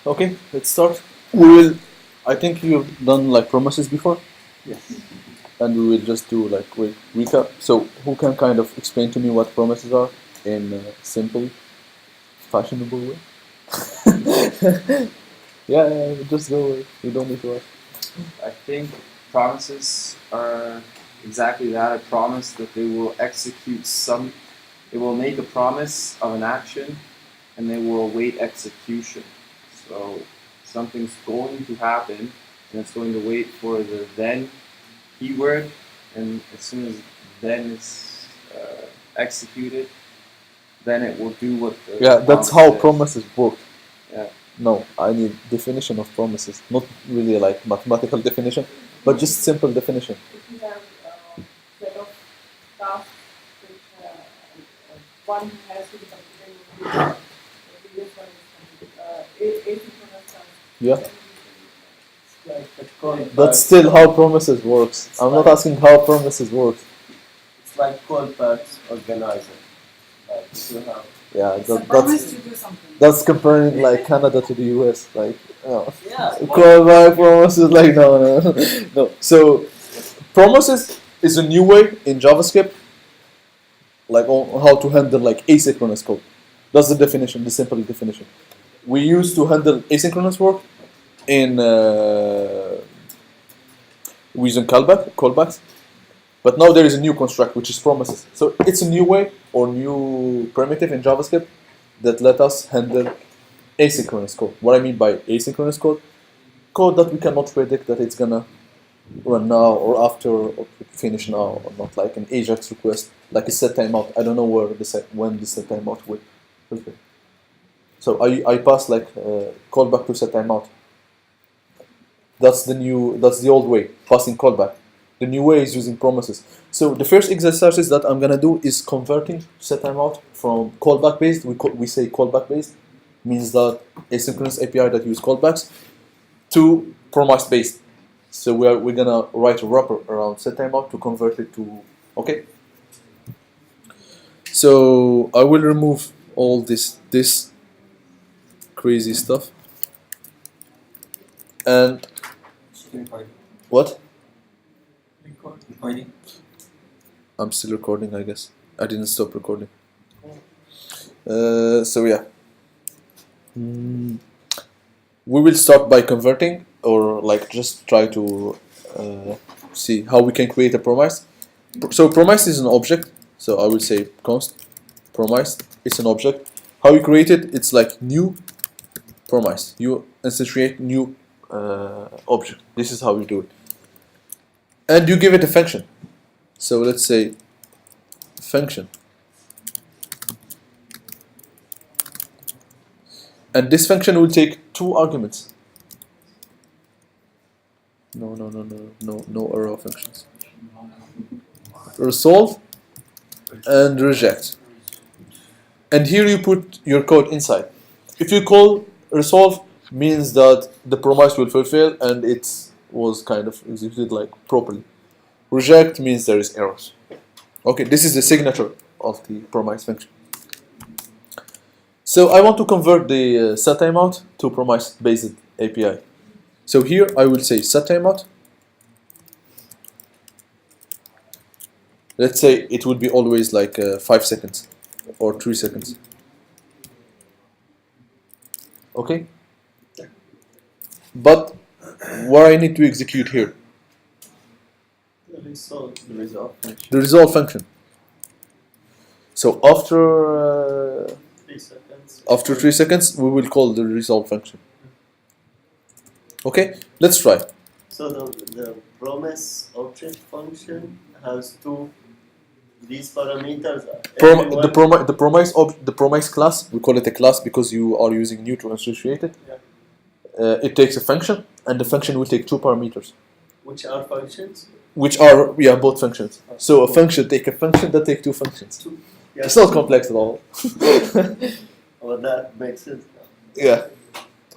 Okay, let's start. We will. I think you've done like promises before, Yes. and we will just do like quick recap. So, who can kind of explain to me what promises are in a simple, fashionable way? Yeah, just go away. You don't need to ask. I think promises are exactly that, a promise that they will execute they will make a promise of an action and they will await execution. So something's going to happen and it's going to wait for the then keyword, and as soon as then is executed, then it will do what the Yeah, that's promise how says. promises work. Yeah. No, I need definition of promises, not really like mathematical definition, but just simple definition. If you have set of tasks which one has to be completed in the previous one is completed, asynchronous task. Yeah. Then Like a callback. That's still how promises works. I'm not asking how promises work. It's like callbacks organizer. Like you have. Yeah, It's a that, promise that's to do something. that's comparing like Canada to the US. Like, oh. Yeah. Callback promises, like no. No. So promises is a new way in JavaScript, like on how to handle like asynchronous code. That's the definition, the simple definition. We used to handle asynchronous work in using callbacks, but now there is a new construct which is promises. So it's a new way or new primitive in JavaScript that let us handle asynchronous code. What I mean by asynchronous code that we cannot predict that it's gonna run now or after or finish now or not, like an AJAX request, like a set timeout. I don't know when the set timeout will be. So I pass like callback to set timeout. That's the old way, passing callback. The new way is using promises. So the first exercises that I'm gonna do is converting set timeout from callback based. We say callback based means that asynchronous API that use callbacks to promise based. So we're gonna write a wrapper around set timeout to convert it to okay. So I will remove all this crazy stuff and Recording. what? Recording. I'm still recording, I guess. I didn't stop recording. So yeah. We will start by converting, or like just try to see how we can create a promise. So promise is an object. So I will say const promise. It's an object. How you create it? It's like new promise. You instantiate new object. This is how you do it. And you give it a function. So let's say function. And this function will take two arguments. No arrow functions. Resolve and reject. And here you put your code inside. If you call resolve, means that the promise will fulfill and it was kind of executed like properly. Reject means there is errors. Okay, this is the signature of the promise function. So I want to convert the set timeout to promise based API. So here I will say set timeout. Let's say it will be always like 5 seconds or 3 seconds. Okay? But what I need to execute here? The result. The resolve function. So after 3 seconds. after 3 seconds, we will call the resolve function. Okay, let's try. So the promise object function has these parameters. The promise class, we call it a class because you are using new to instantiate it. Yeah. It takes a function, and the function will take two parameters, Which are functions? which are both functions. So a function take a function that take two functions. Yeah. It's not complex at all. Well, that makes sense now. Yeah.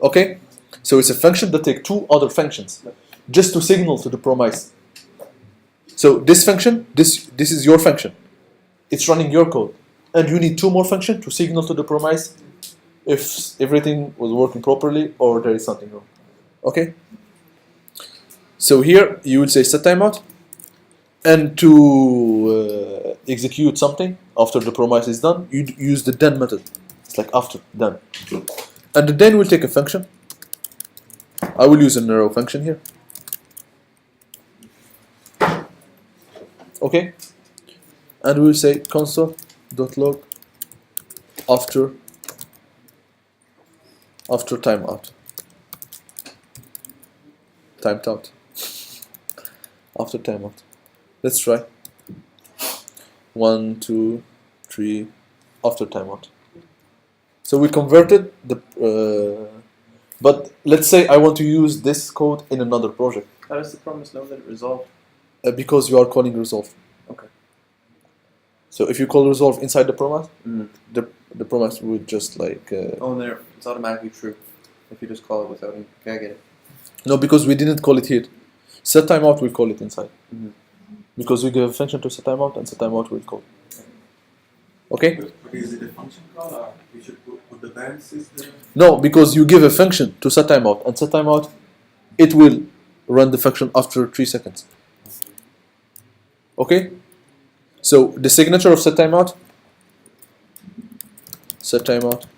Okay. So it's a function that take two other functions, just to signal to the promise. So this function, this is your function. It's running your code, and you need two more functions to signal to the promise if everything was working properly or there is something wrong. Okay. So here you will say set timeout, and to execute something after the promise is done, you use the then method. It's like after done, and the then will take a function. I will use an arrow function here. Okay, and we will say console.log after timeout. Timed out. After timeout. Let's try. 1, 2, 3. After timeout. So we converted the. But let's say I want to use this code in another project. How does the promise know that it resolved? Because you are calling resolve. Okay. So if you call resolve inside the promise, Mm. the promise would just like. Oh, there. It's automatically true if you just call it without it. Okay, I get it. No, because we didn't call it here. Set timeout will call it inside. Mhm. Because we give a function to set timeout and set timeout will call. Okay? But is it a function call or we should put the parentheses there? No, because you give a function to set timeout and set timeout, it will run the function after 3 seconds. Okay? So the signature of set timeout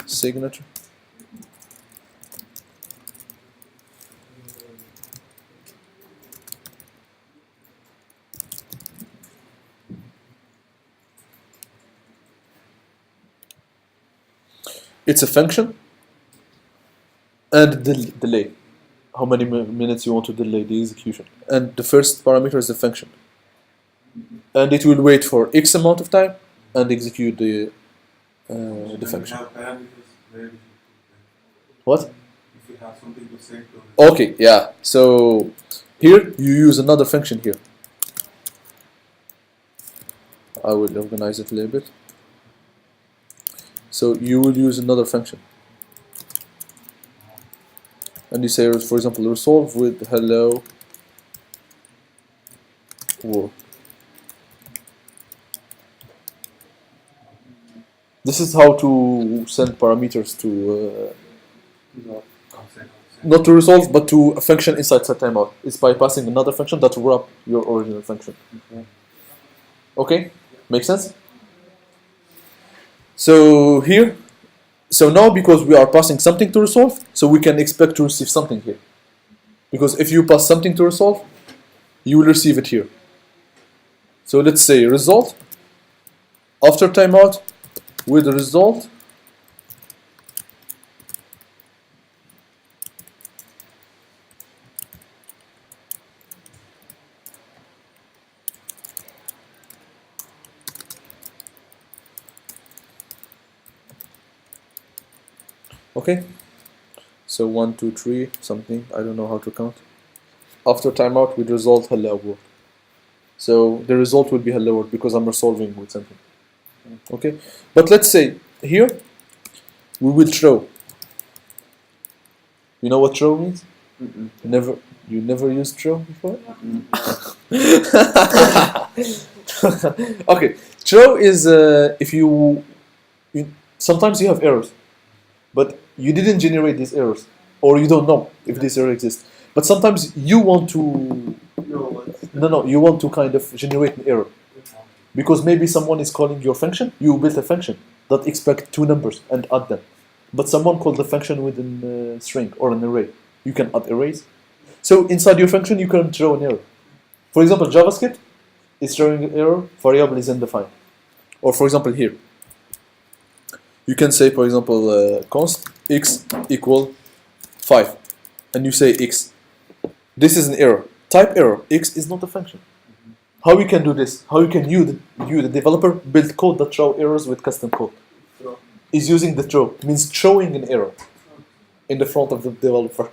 signature. It's a function and delay. How many minutes you want to delay the execution. And the first parameter is the function. And it will wait for X amount of time and execute the function. We have parameters where we should put them. What? If we have something to say to it. Okay, yeah. So here you use another function here. I will organize it a little bit. So you will use another function. And you say, for example, resolve with hello world. This is how to send parameters to not to resolve, but to a function inside set timeout. It's by passing another function that will wrap your original function. Okay, makes sense. So here, so now because we are passing something to resolve, so we can expect to receive something here. Because if you pass something to resolve, you will receive it here. So let's say result after timeout with the result okay. So 1, 2, 3 something, I don't know how to count. After timeout with result hello world. So the result will be hello world because I'm resolving with something. Okay, but let's say here we will throw. You know what throw means? You never used throw before? Okay, throw is if you sometimes you have errors, but you didn't generate these errors, or you don't know if this error exists. But sometimes you want to you want to kind of generate an error. Because maybe someone is calling your function, you built a function that expects 2 numbers and add them. But someone called the function within a string or an array. You can add arrays. So inside your function, you can throw an error. For example, JavaScript is throwing an error, variable is undefined. Or for example here, you can say, for example, const x equal 5. And you say x. This is an error. Type error. X is not a function. How we can do this? How you can you the developer build code that throw errors with custom code? Is using the throw. It means throwing an error in the front of the developer.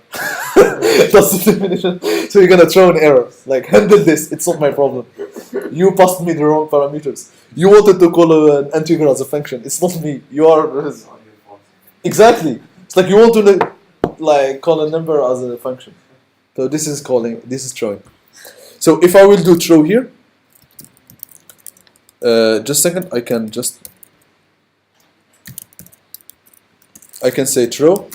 That's the definition. So you're gonna throw an error. Like handle this. It's not my problem. You passed me the wrong parameters. You wanted to call an integer as a function. It's not me. You are exactly. It's like you want to like call a number as a function. So this is calling. This is throwing. So if I will do throw here. Just a second, I can say throw,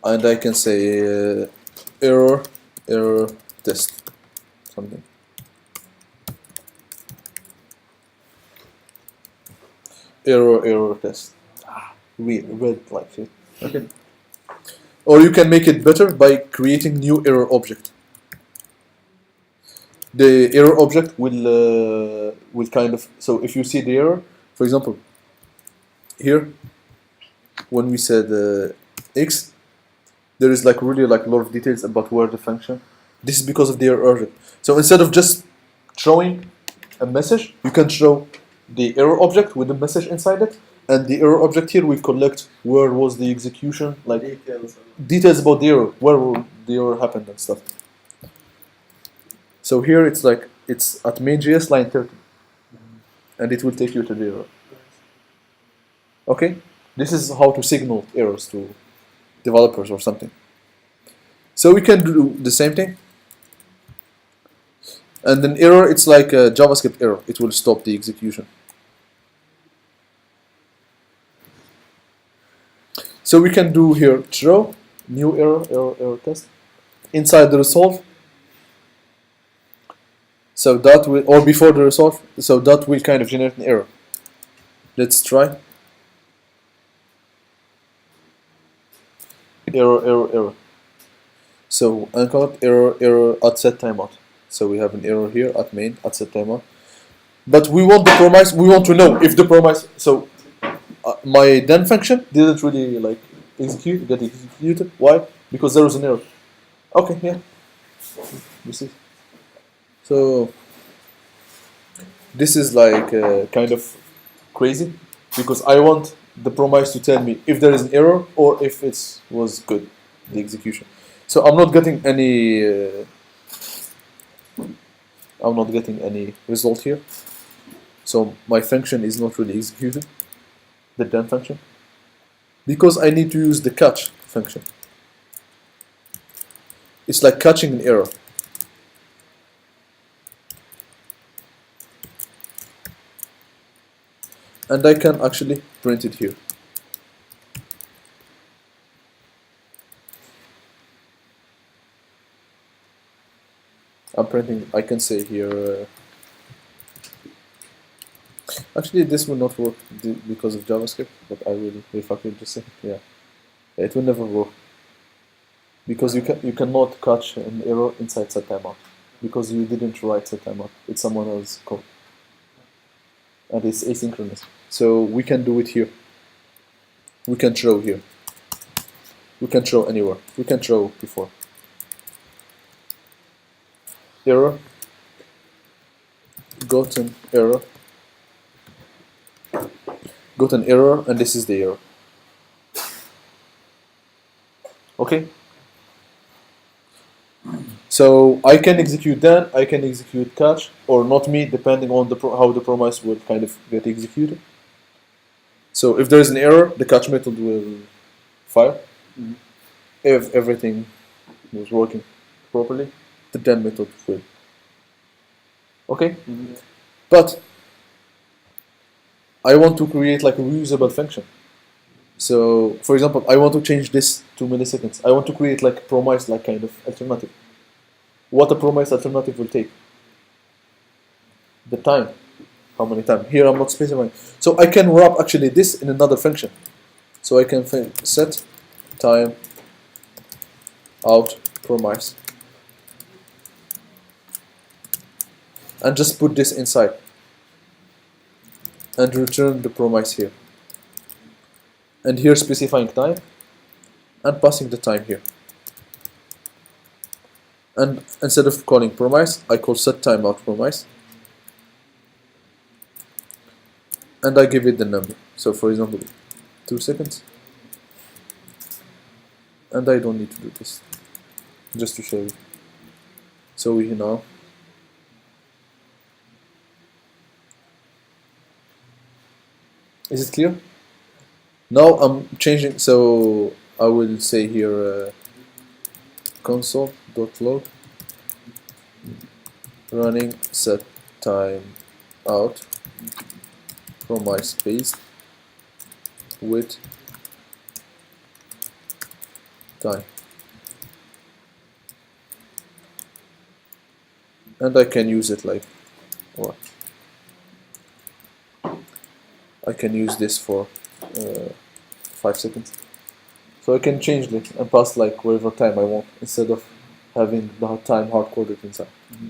and I can say error test something. Error test. Weird like shit. Okay. Or you can make it better by creating new error object. The error object will kind of, so if you see the error, for example, here, when we said x, there is like really like a lot of details about where the function. This is because of the error object. So instead of just throwing a message, you can throw the error object with the message inside it, and the error object here will collect where was the execution, like details about the error, where the error happened and stuff. So here it's like, it's at main.js line 30. And it will take you to the error. Okay? This is how to signal errors to developers or something. So we can do the same thing. And an error, it's like a JavaScript error. It will stop the execution. So we can do here throw, new error test. Inside the resolve. So that will, or before the resolve, so that will kind of generate an error. Let's try. Error. So uncount error at set timeout. So we have an error here at main at set timeout. But we want the promise. We want to know if the promise. So my then function didn't really like get executed. Why? Because there was an error. Okay, yeah. You see. So this is like kind of crazy because I want the promise to tell me if there is an error or if it was good, the execution. So I'm not getting any I'm not getting any result here. So my function is not really executed, the then function, because I need to use the catch function. It's like catching an error. And I can actually print it here. I'm printing, I can say here, actually this will not work because of JavaScript, but I will refactor just say, yeah. It will never work. Because you cannot catch an error inside set timeout. Because you didn't write set timeout. It's someone else's code. And it's asynchronous. So we can do it here. We can throw here. We can throw anywhere. We can throw before. Error. Got an error. Got an error, and this is the error. Okay? So I can execute then, I can execute catch, or not me, depending on how the promise will kind of get executed. So if there's an error, the catch method will fire. Mm-hmm. If everything was working properly, the then method will. Okay? Mm-hmm. But I want to create like a reusable function. So, for example, I want to change this to milliseconds. I want to create like a promise like kind of alternative. What a promise alternative will take? The time. How many times? Here I'm not specifying. So I can wrap actually this in another function. So I can set time out promise. And just put this inside. And return the promise here. And here specifying time. And passing the time here. And instead of calling promise, I call set timeout promise. And I give it the number. So for example, 2 seconds. And I don't need to do this. Just to show you. So we now. Is it clear? Now I'm changing, so I will say here console.log running set time out promise based with time. And I can use it like what? I can use this for 5 seconds. So I can change it and pass like whatever time I want instead of having the time hard-coded inside. Mm-hmm.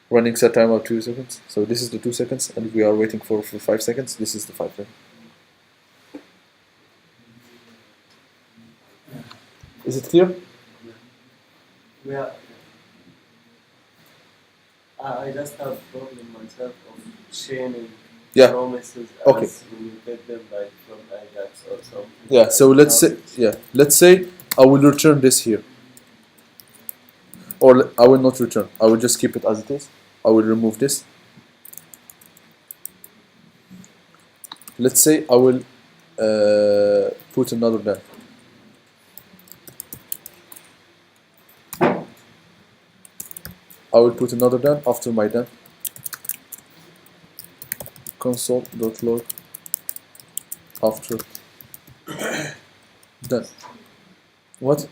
Running set time out 2 seconds. So this is the 2 seconds, and we are waiting for 5 seconds. This is the 5 seconds. Is it clear? Yeah. I just have a problem myself of chaining Yeah. promises Okay. as when you get them like from Ajax or something. Yeah. So let's say I will return this here, or I will not return. I will just keep it as it is. I will remove this. Let's say I will put another then. I will put another then after my then. Console.log after then. What?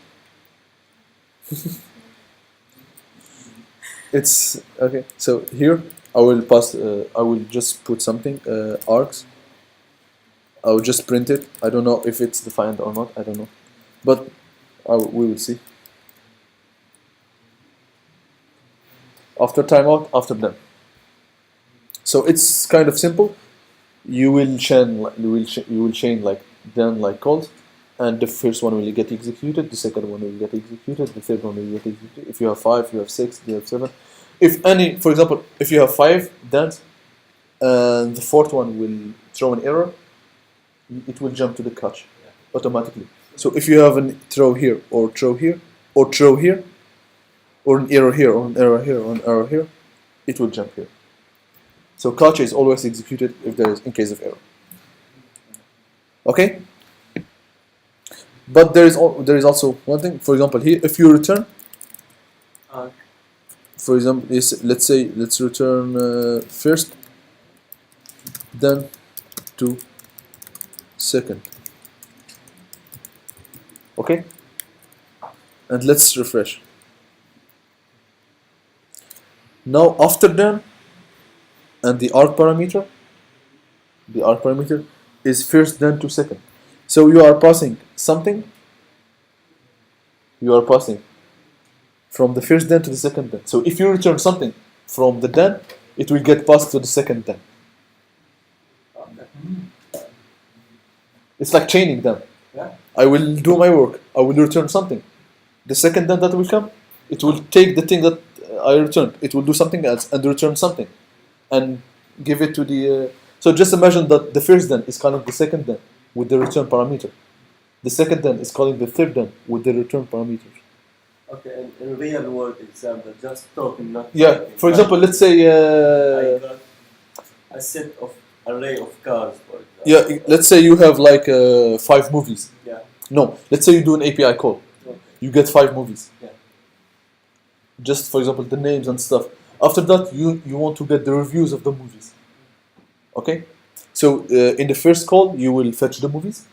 It's okay. So here I will pass. I will just put something args. I will just print it. I don't know if it's defined or not. I don't know, but we will see. After timeout, after them. So it's kind of simple. You will chain like then like calls, and the first one will get executed. The second one will get executed. The third one will get executed. If you have 5, you have 6, you have 7. If any, for example, if you have 5 then, and the fourth one will throw an error, it will jump to the catch automatically. So if you have a throw here or throw here or throw here, or an error here, or an error here, or an error here, it will jump here. So catch is always executed if there is in case of error. Okay. But there is also one thing. For example, here, if you return, for example, let's return first, then to second. Okay, and let's refresh. Now after then, and the arc parameter is first then to second. So you are passing something. You are passing from the first then to the second then. So if you return something from the then, it will get passed to the second then. It's like chaining them. Yeah. I will do my work. I will return something. The second then that will come, it will take the thing that I returned. It will do something else and return something, and give it to the. So just imagine that the first then is calling the second then with the return parameter. The second then is calling the third then with the return parameter. Okay, in real world example, just talking, not Yeah. talking. For example, let's say. I got a set of array of cars, for example. Yeah. Let's say you have like 5 movies. Yeah. No. Let's say you do an API call. Okay. You get 5 movies. Yeah. Just for example, the names and stuff. After that, you want to get the reviews of the movies. Okay. So in the first call, you will fetch the movies.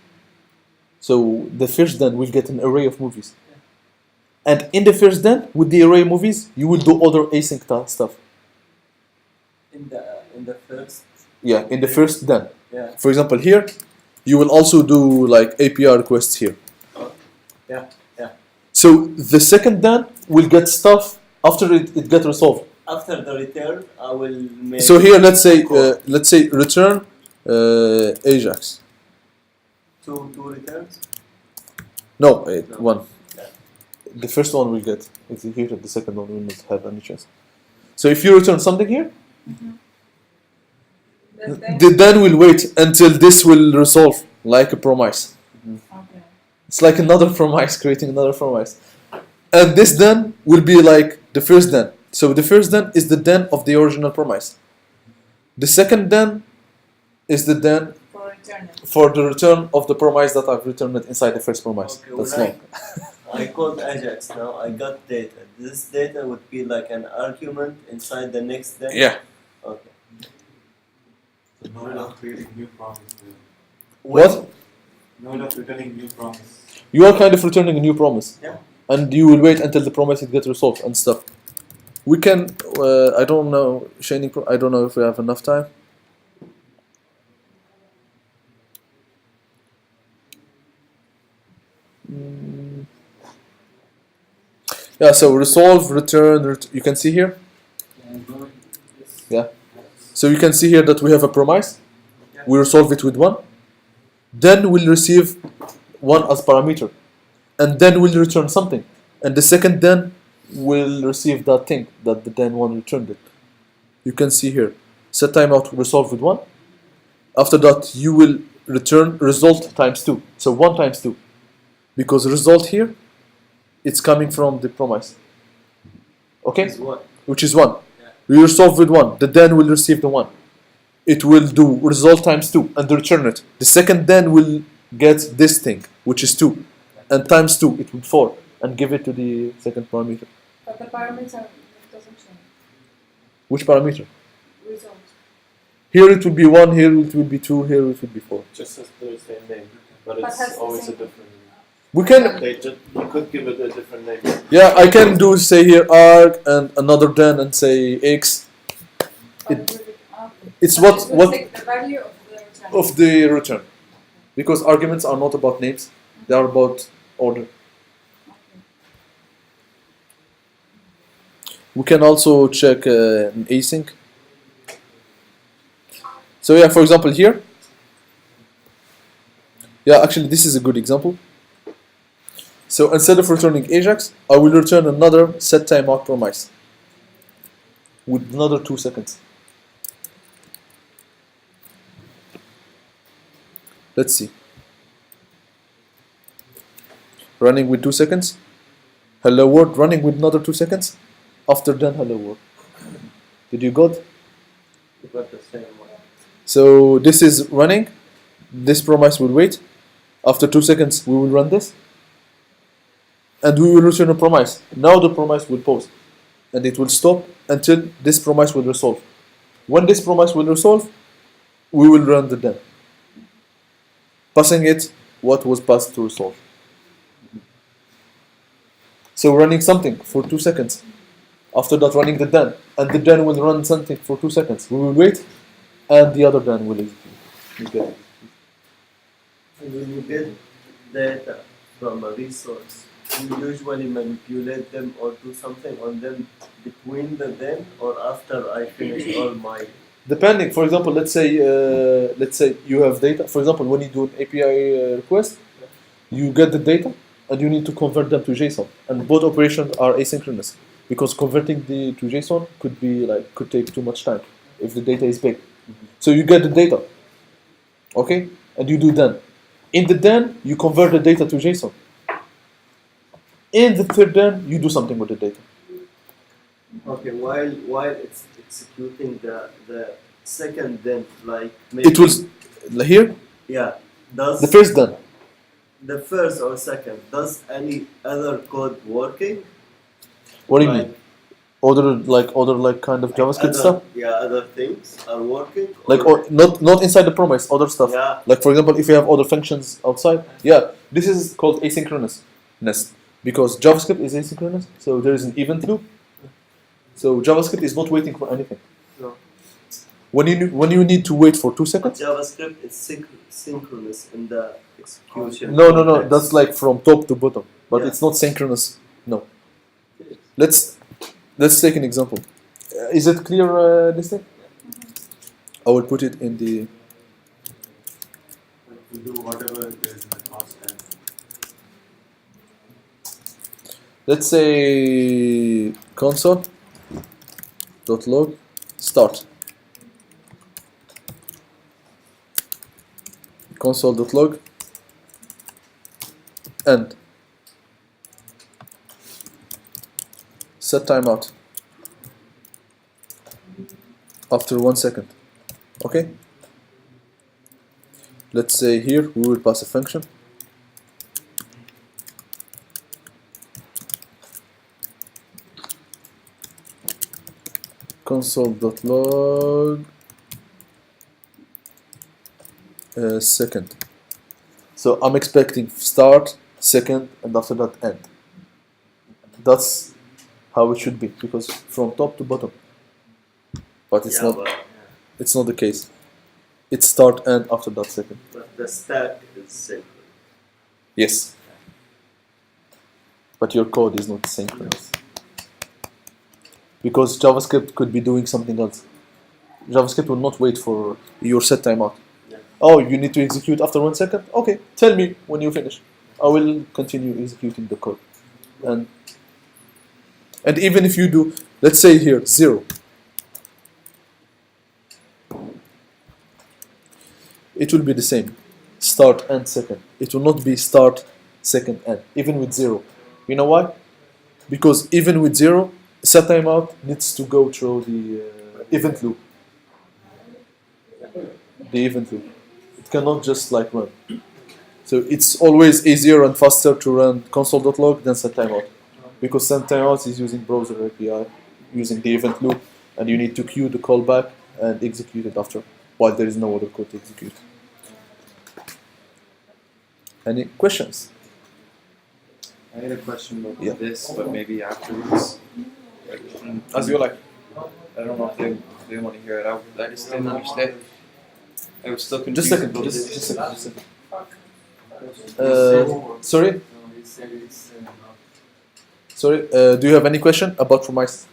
So the first then will get an array of movies. And in the first then, with the array of movies, you will do other async stuff. In the first. Yeah, in the first then. Yeah. For example, here, you will also do like API requests here. Yeah. So the second then will get stuff after it get resolved. After the return, I will make. So here, let's say return Ajax. two returns. No, No. one. Yeah. The first one will get executed. The second one will not have any chance. So if you return something here, the then will wait until this will resolve like a promise. Okay. It's like another promise, creating another promise. And this then will be like the first then. So the first then is the then of the original promise. The second then is the then For returning. for the return of the promise that I've returned inside the first promise. Okay, That's when long. I called Ajax now. I got data. This data would be like an argument inside the next day. Yeah. Okay. So node of creating new promise. What? Node of returning new promise. You are kind of returning a new promise. Yeah. And you will wait until the promise it gets resolved and stuff. We can, I don't know, I don't know if we have enough time. Yeah, so resolve, return, you can see here. Yeah. So you can see here that we have a promise. We resolve it with 1. Then we'll receive 1 as parameter. And then we'll return something. And the second then will receive that thing that the then one returned it. You can see here. Set timeout resolve with 1. After that you will return result times 2. So 1 times 2. Because result here, it's coming from the promise. Okay? Which is 1. Yeah. We resolve with 1. The then will receive the 1. It will do result times 2 and return it. The second then will get this thing, which is 2. And times 2, it will 4. And give it to the second parameter. But the parameter doesn't change. Which parameter? Result. Here it will be 1, here it will be 2, here it will be 4. Just as the same name, but But it's has the always a same- different. We can, You could give it a different name. yeah, I can do say here arg and another then and say x. But It- it will be okay. It's But what it will what take the value of the return. of the return, because arguments are not about names; they are about order. Okay. We can also check an async. So yeah, for example here. Yeah, actually this is a good example. So instead of returning Ajax, I will return another set timeout promise with another 2 seconds. Let's see. Running with 2 seconds. hello world running with another 2 seconds. After then, hello world. Did you got? You got the same one. So this is running. This promise will wait. After 2 seconds, we will run this. And we will return a promise. Now the promise will pause. And it will stop until this promise will resolve. When this promise will resolve, we will run the then. Passing it what was passed to resolve. So running something for 2 seconds. After that, running the then. And the then will run something for 2 seconds. We will wait. And the other then will execute. You get it. When you get data from a resource, you usually manipulate them or do something on them between the then or after I finish all my. Depending, for example, let's say you have data. For example, when you do an API request, you get the data and you need to convert them to JSON. And both operations are asynchronous because converting to JSON could take too much time if the data is big. So you get the data, okay, and you do then. In the then, you convert the data to JSON. In the third then, you do something with the data. Okay, while it's executing the second then, like maybe It will here. yeah, does The first then. the first or second, does any other code working? What do you Like, mean? Other kind of JavaScript other, stuff. yeah, other things are working. Not inside the promise, other stuff. Yeah. Like for example, if you have other functions outside, yeah, this is called asynchronousness because JavaScript is asynchronous, so there is an event loop. So JavaScript is not waiting for anything. No. When you need to wait for 2 seconds. JavaScript is synchronous in the execution. No, context. that's like from top to bottom, but Yeah. it's not synchronous. No. Let's take an example. Is it clear, this thing? I will put it in the. To do whatever there is in the constant. Let's say console.log start. Console.log end. Set timeout after 1 second. Okay? Let's say here we will pass a function. Console.log second. So I'm expecting start, second, and after that end. That's how it should be because from top to bottom. But it's not. It's not the case. It's start and after that second. But the stack is synchronous. Yes. But your code is not synchronous. Because JavaScript could be doing something else. JavaScript will not wait for your set timeout. Yeah. Oh, you need to execute after 1 second? Okay, tell me when you finish. I will continue executing the code. And even if you do, let's say here, 0. It will be the same. Start and second. It will not be start, second, end. Even with 0. You know why? Because even with 0, set timeout needs to go through the event loop. The event loop. It cannot just like run. So it's always easier and faster to run console.log than set timeout. Because set timeout is using browser API, using the event loop, and you need to queue the callback and execute it after, while there is no other code to execute. Any questions? I had a question about Yeah. this, but maybe afterwards. As you like. I don't know if they want to hear it. I just didn't understand. I was still confused. Just a second. about Just this. a second. Sorry? Sorry, do you have any question about promises?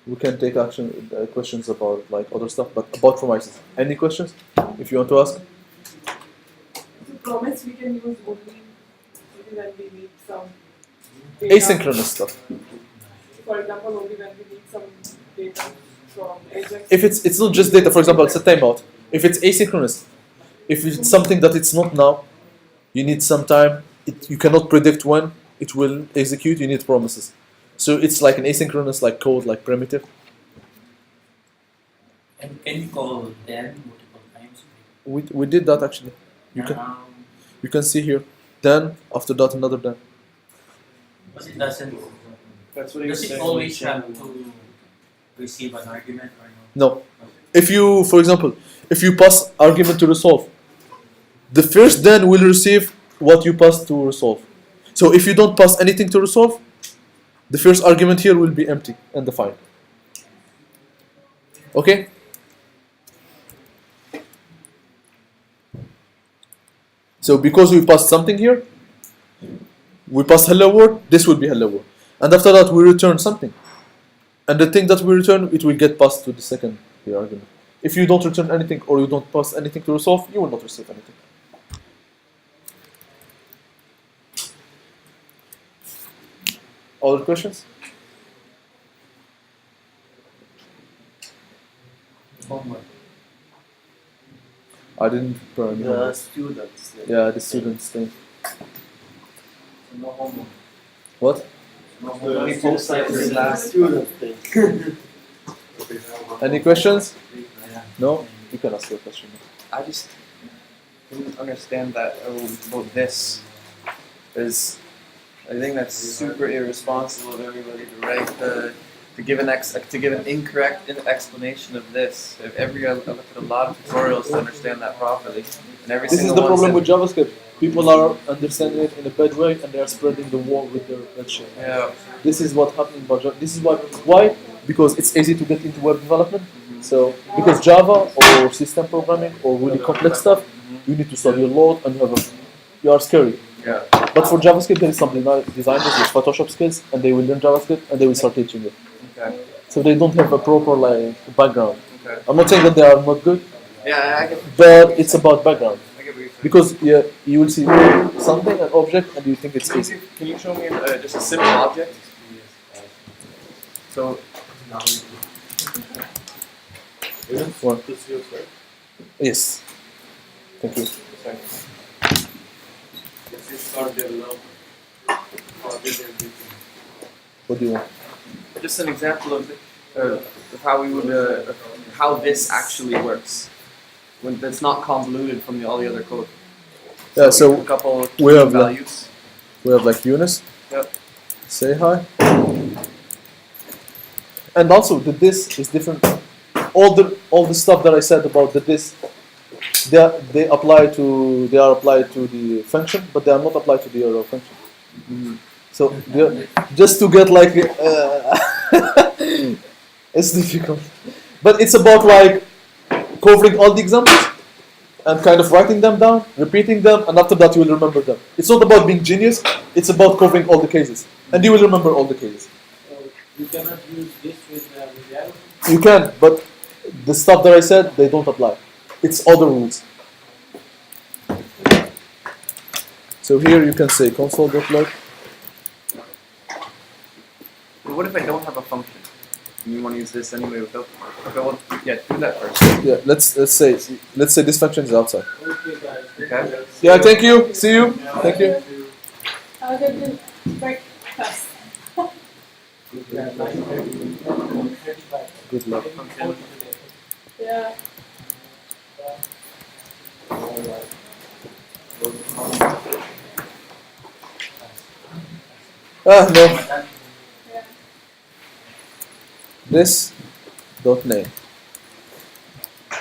We can take questions about like other stuff, but about promises. Any questions? If you want to ask. So promise we can use only when we need some data. Asynchronous stuff. For example, only when we need some data from Ajax. If it's not just data, for example, it's a timeout. If it's asynchronous, if it's something that it's not now, you need some time. You cannot predict when. it will execute unit promises. So it's like an asynchronous like code, like primitive. And can you call then multiple times? We did that actually. You can see here, then after that another then. But it doesn't. That's what he Does was it saying. always have to receive an argument or No. no? If you, for example, if you pass argument to resolve, the first then will receive what you pass to resolve. So if you don't pass anything to resolve, the first argument here will be empty and defined. Okay? So because we passed something here, we passed hello world, this will be hello world. And after that we return something. And the thing that we return, it will get passed to the second here argument. If you don't return anything or you don't pass anything to resolve, you will not receive anything. Other questions? Homework. I didn't prepare any The homework. students. Yeah, the students thing. No homework. What? No The homework. student thing. Any questions? No? You can ask your question. I just didn't understand that about this. Is I think that's super irresponsible of everybody to write to give an incorrect explanation of this. If I looked at a lot of tutorials to understand that properly, and every This is single the one problem said- with JavaScript. People are understanding it in a bad way and they are spreading the wall with their bad shit. Yeah. This is what happening about Java. This is why? Because it's easy to get into web development. So because Java or system programming or really complex stuff, you need to study a lot and you are scary. Yeah. But for JavaScript, there is some designers with Photoshop skills, and they will learn JavaScript and they will start teaching it. Okay. So they don't have a proper background. Okay. I'm not saying that they are not good, Yeah, I get. but it's about background. I get what you're saying. Because you will see something, an object, and you think it's easy. Can you show me just a simple object? So One. Yes. Thank you. What do you want? just an example of how we would how this actually works when that's not convoluted from all the other code. Yeah, a so couple we have values. we have like Younes. Yep. Say hi. And also the this is different. All the stuff that I said about the this, they are applied to the function, but they are not applied to the arrow function. Mm-hmm. So just to get like it's difficult, but it's about like covering all the examples and kind of writing them down, repeating them, and after that you will remember them. It's not about being genius; it's about covering all the cases, and you will remember all the cases. You cannot use this with the arrow. You can, but the stuff that I said, they don't apply. It's other rules. So here you can say console.log. But what if I don't have a function? And you want to use this anyway without? Okay, well, yeah, do that first. Yeah, let's say this function is outside. Okay, guys. Okay. Yeah, thank you. See you. Thank you. How did you break fast? Good luck. Yeah. No. Yeah. This dot name.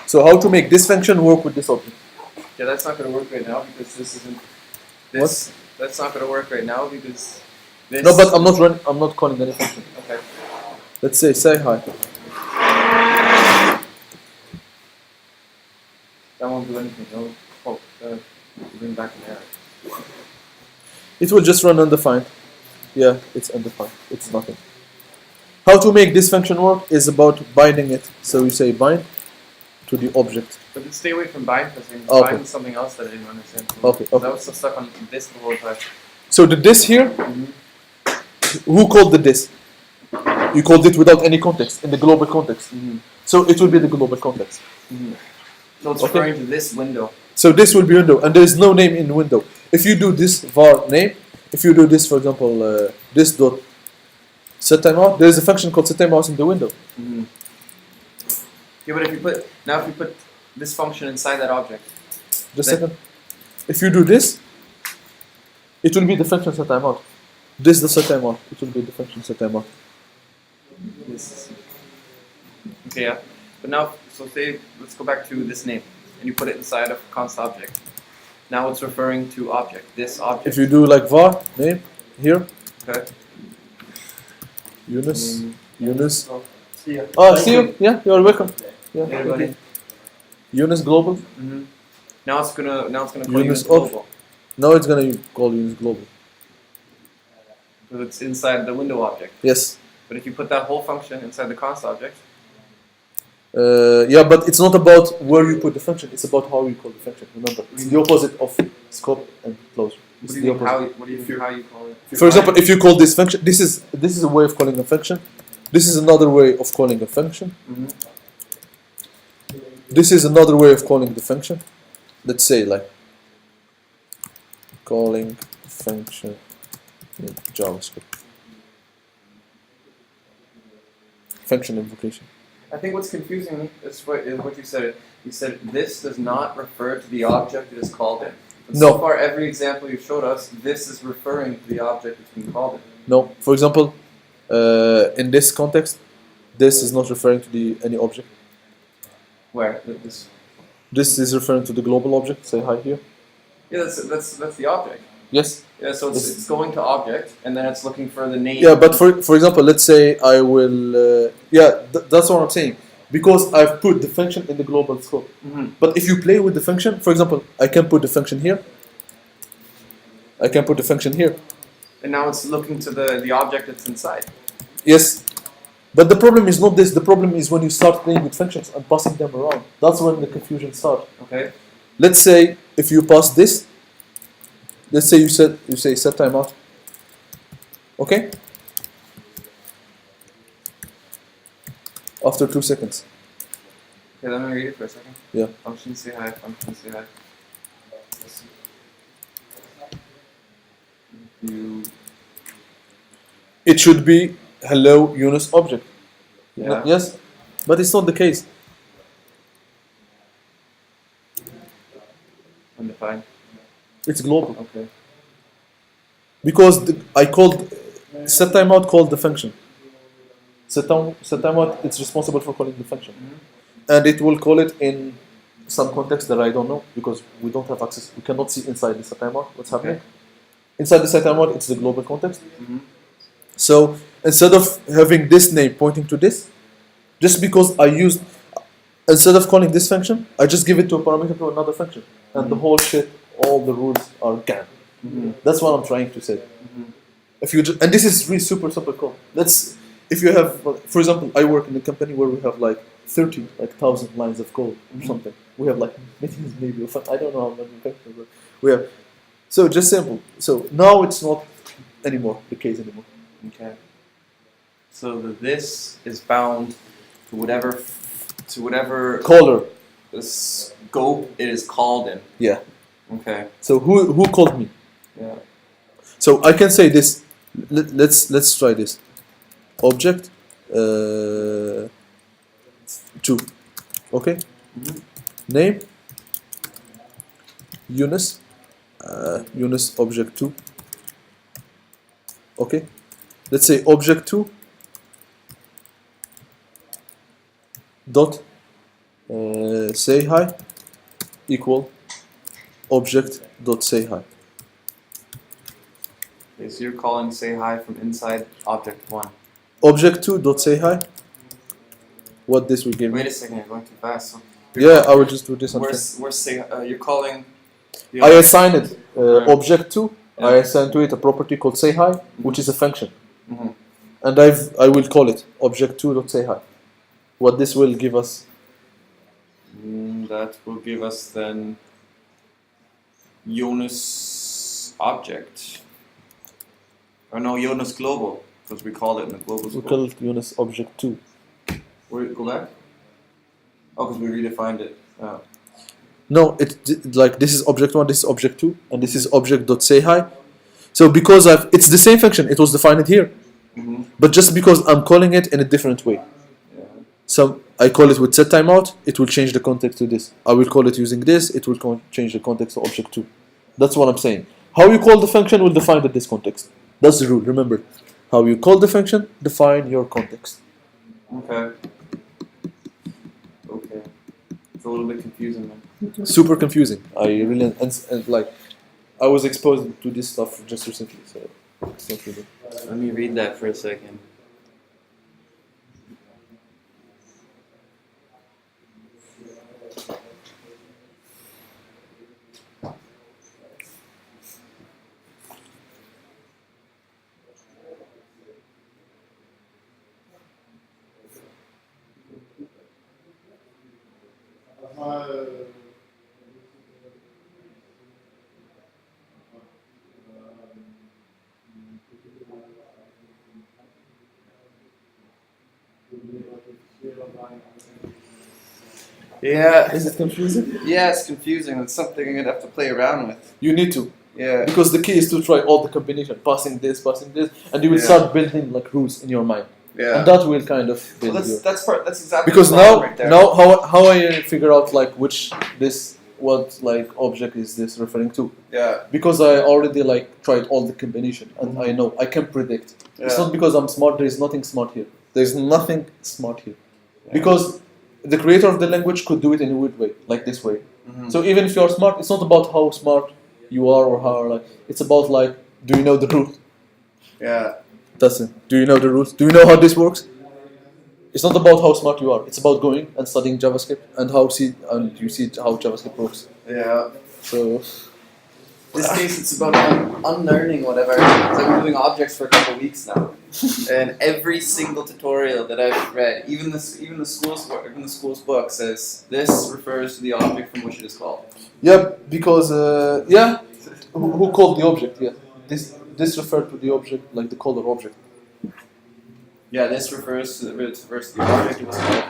So how to make this function work with this object? Yeah, that's not going to work right now because this isn't. This. That's not going to work right now because. This. No, but I'm not calling any function. Okay. Let's say hi. That won't do anything. It'll bring back an error. It will just run undefined. Yeah, it's undefined. It's nothing. How to make this function work is about binding it. So you say bind to the object. But then stay away from bind because Okay. bind was something else that I didn't understand. Okay, okay. I was so stuck on this the whole time. So the this here, who called the this? You called it without any context, in the global context. So it will be the global context. So it's Okay. referring to this window. So this will be window, and there is no name in window. If you do this var name, if you do this, for example, this dot set timeout, there is a function called set timeout in the window. Mm-hmm. Yeah, but if you put this function inside that object, Just a second. If you do this, it will be the function set timeout. This is the set timeout. It will be the function set timeout. okay, yeah. But now, so say, let's go back to this name, and you put it inside of const object. Now it's referring to object, this object. If you do like var name here, Okay. Younes, Younes. See ya. Oh, see you. Yeah, you're welcome. Yeah, Everybody. okay. Younes global. Mm-hmm. Now it's gonna call Younes Younes global Now it's gonna call Younes global. because it's inside the window object. Yes. But if you put that whole function inside the const object, Yeah, but it's not about where you put the function. It's about how you call the function. Remember, it's the opposite of scope and closure. It's the opposite. what do you mean how you call it? For example, if you call this function, this is a way of calling a function. This is another way of calling a function. Mm-hmm. This is another way of calling the function. Let's say like calling function in JavaScript. Function invocation. I think what's confusing me is what you said. You said this does not refer to the object it is called in. But No. So far, every example you showed us, this is referring to the object it's being called in. No, for example, in this context, this is not referring to any object. Where this? This is referring to the global object. Say hi here. Yeah, that's the object. Yes. Yeah, so it's going to object, and then it's looking for the name. Yeah, but for example, let's say I will. That's what I'm saying. Because I've put the function in the global scope. Mm-hmm. But if you play with the function, for example, I can put the function here. I can put the function here. And now it's looking to the object that's inside. Yes. But the problem is not this. The problem is when you start playing with functions and passing them around. That's when the confusion starts. Okay. Let's say if you pass this. Let's say you say set timeout. Okay. After 2 seconds. Okay, let me read it for a second. Yeah. Function say hi. Function say hi. It should be hello Younes object. Yeah. Yes, but it's not the case. Undefined. It's global Okay. because I called set timeout called the function. Set timeout it's responsible for calling the function, and it will call it in some context that I don't know because we don't have access. We cannot see inside the set timeout what's happening. Inside the set timeout, it's the global context. So instead of having this name pointing to this, just because I used, instead of calling this function, I just give it to a parameter to another function, and the whole shit, all the rules are gone. That's what I'm trying to say. If you and this is really super cool. If you have, for example, I work in a company where we have like 1,000 lines of code or something. We have like millions maybe of, I don't know how many functions, but we have. So just simple. So now it's not anymore the case anymore. Okay. So this is bound to whatever Caller. scope it is called in. Yeah. Okay. So who called me? Yeah. So I can say this. Let's try this. Object 2. Okay. Name Younes. Younes object 2. Okay. Let's say object 2 dot say hi equal object dot say hi. Okay, so you're calling say hi from inside object 1. Object 2 dot say hi. What this will give me? Wait a second, you're going too fast. So Yeah, I will just do this on Where's say you're calling the I object- assign it object 2. Yeah. I assign to it a property called say hi, which is a function, Mhm. and I will call it object 2 dot say hi. What this will give us? That will give us then Younes object. Or no, Younes global, because we called it in the global We scope. call it Younes object 2. Where go back? Oh, because we redefined it. No, like this is object 1, this is object 2, and this is object dot say hi. So because it's the same function, it was defined here, Mm-hmm. but just because I'm calling it in a different way. Yeah. So I call it with set timeout, it will change the context to this. I will call it using this, it will change the context to object 2. That's what I'm saying. How you call the function will define this context. That's the rule, remember. How you call the function, define your context. Okay. Okay. It's a little bit confusing, man. Super confusing. I really, and like, I was exposed to this stuff just recently, so it's not really. Let me read that for a second. Yeah. Is it confusing? Yeah, it's confusing. It's something I'm gonna have to play around with. You need to. Yeah. Because the key is to try all the combination, passing this, and you will Yeah. start building like rules in your mind, Yeah. and that will kind of Well, build your. that's exactly Because the now, problem right there. now how I figure out like what like object is this referring to? Yeah. Because I already like tried all the combination, and I know I can predict. It's Yeah. not because I'm smart. There is nothing smart here. There's nothing smart here, Yeah. because the creator of the language could do it in a weird way, like this way. Mhm. So even if you're smart, it's not about how smart you are or how like. It's about like, do you know the rule? Yeah. That's it. Do you know the rules? Do you know how this works? It's not about how smart you are. It's about going and studying JavaScript and you see how JavaScript works. Yeah. So In this case, it's about unlearning whatever. So I've been doing objects for a couple of weeks now, and every single tutorial that I've read, even the school's book says this refers to the object from which it is called. yeah, because who called the object? Yeah, this referred to the object like the caller object. Yeah, this refers to the object it was called.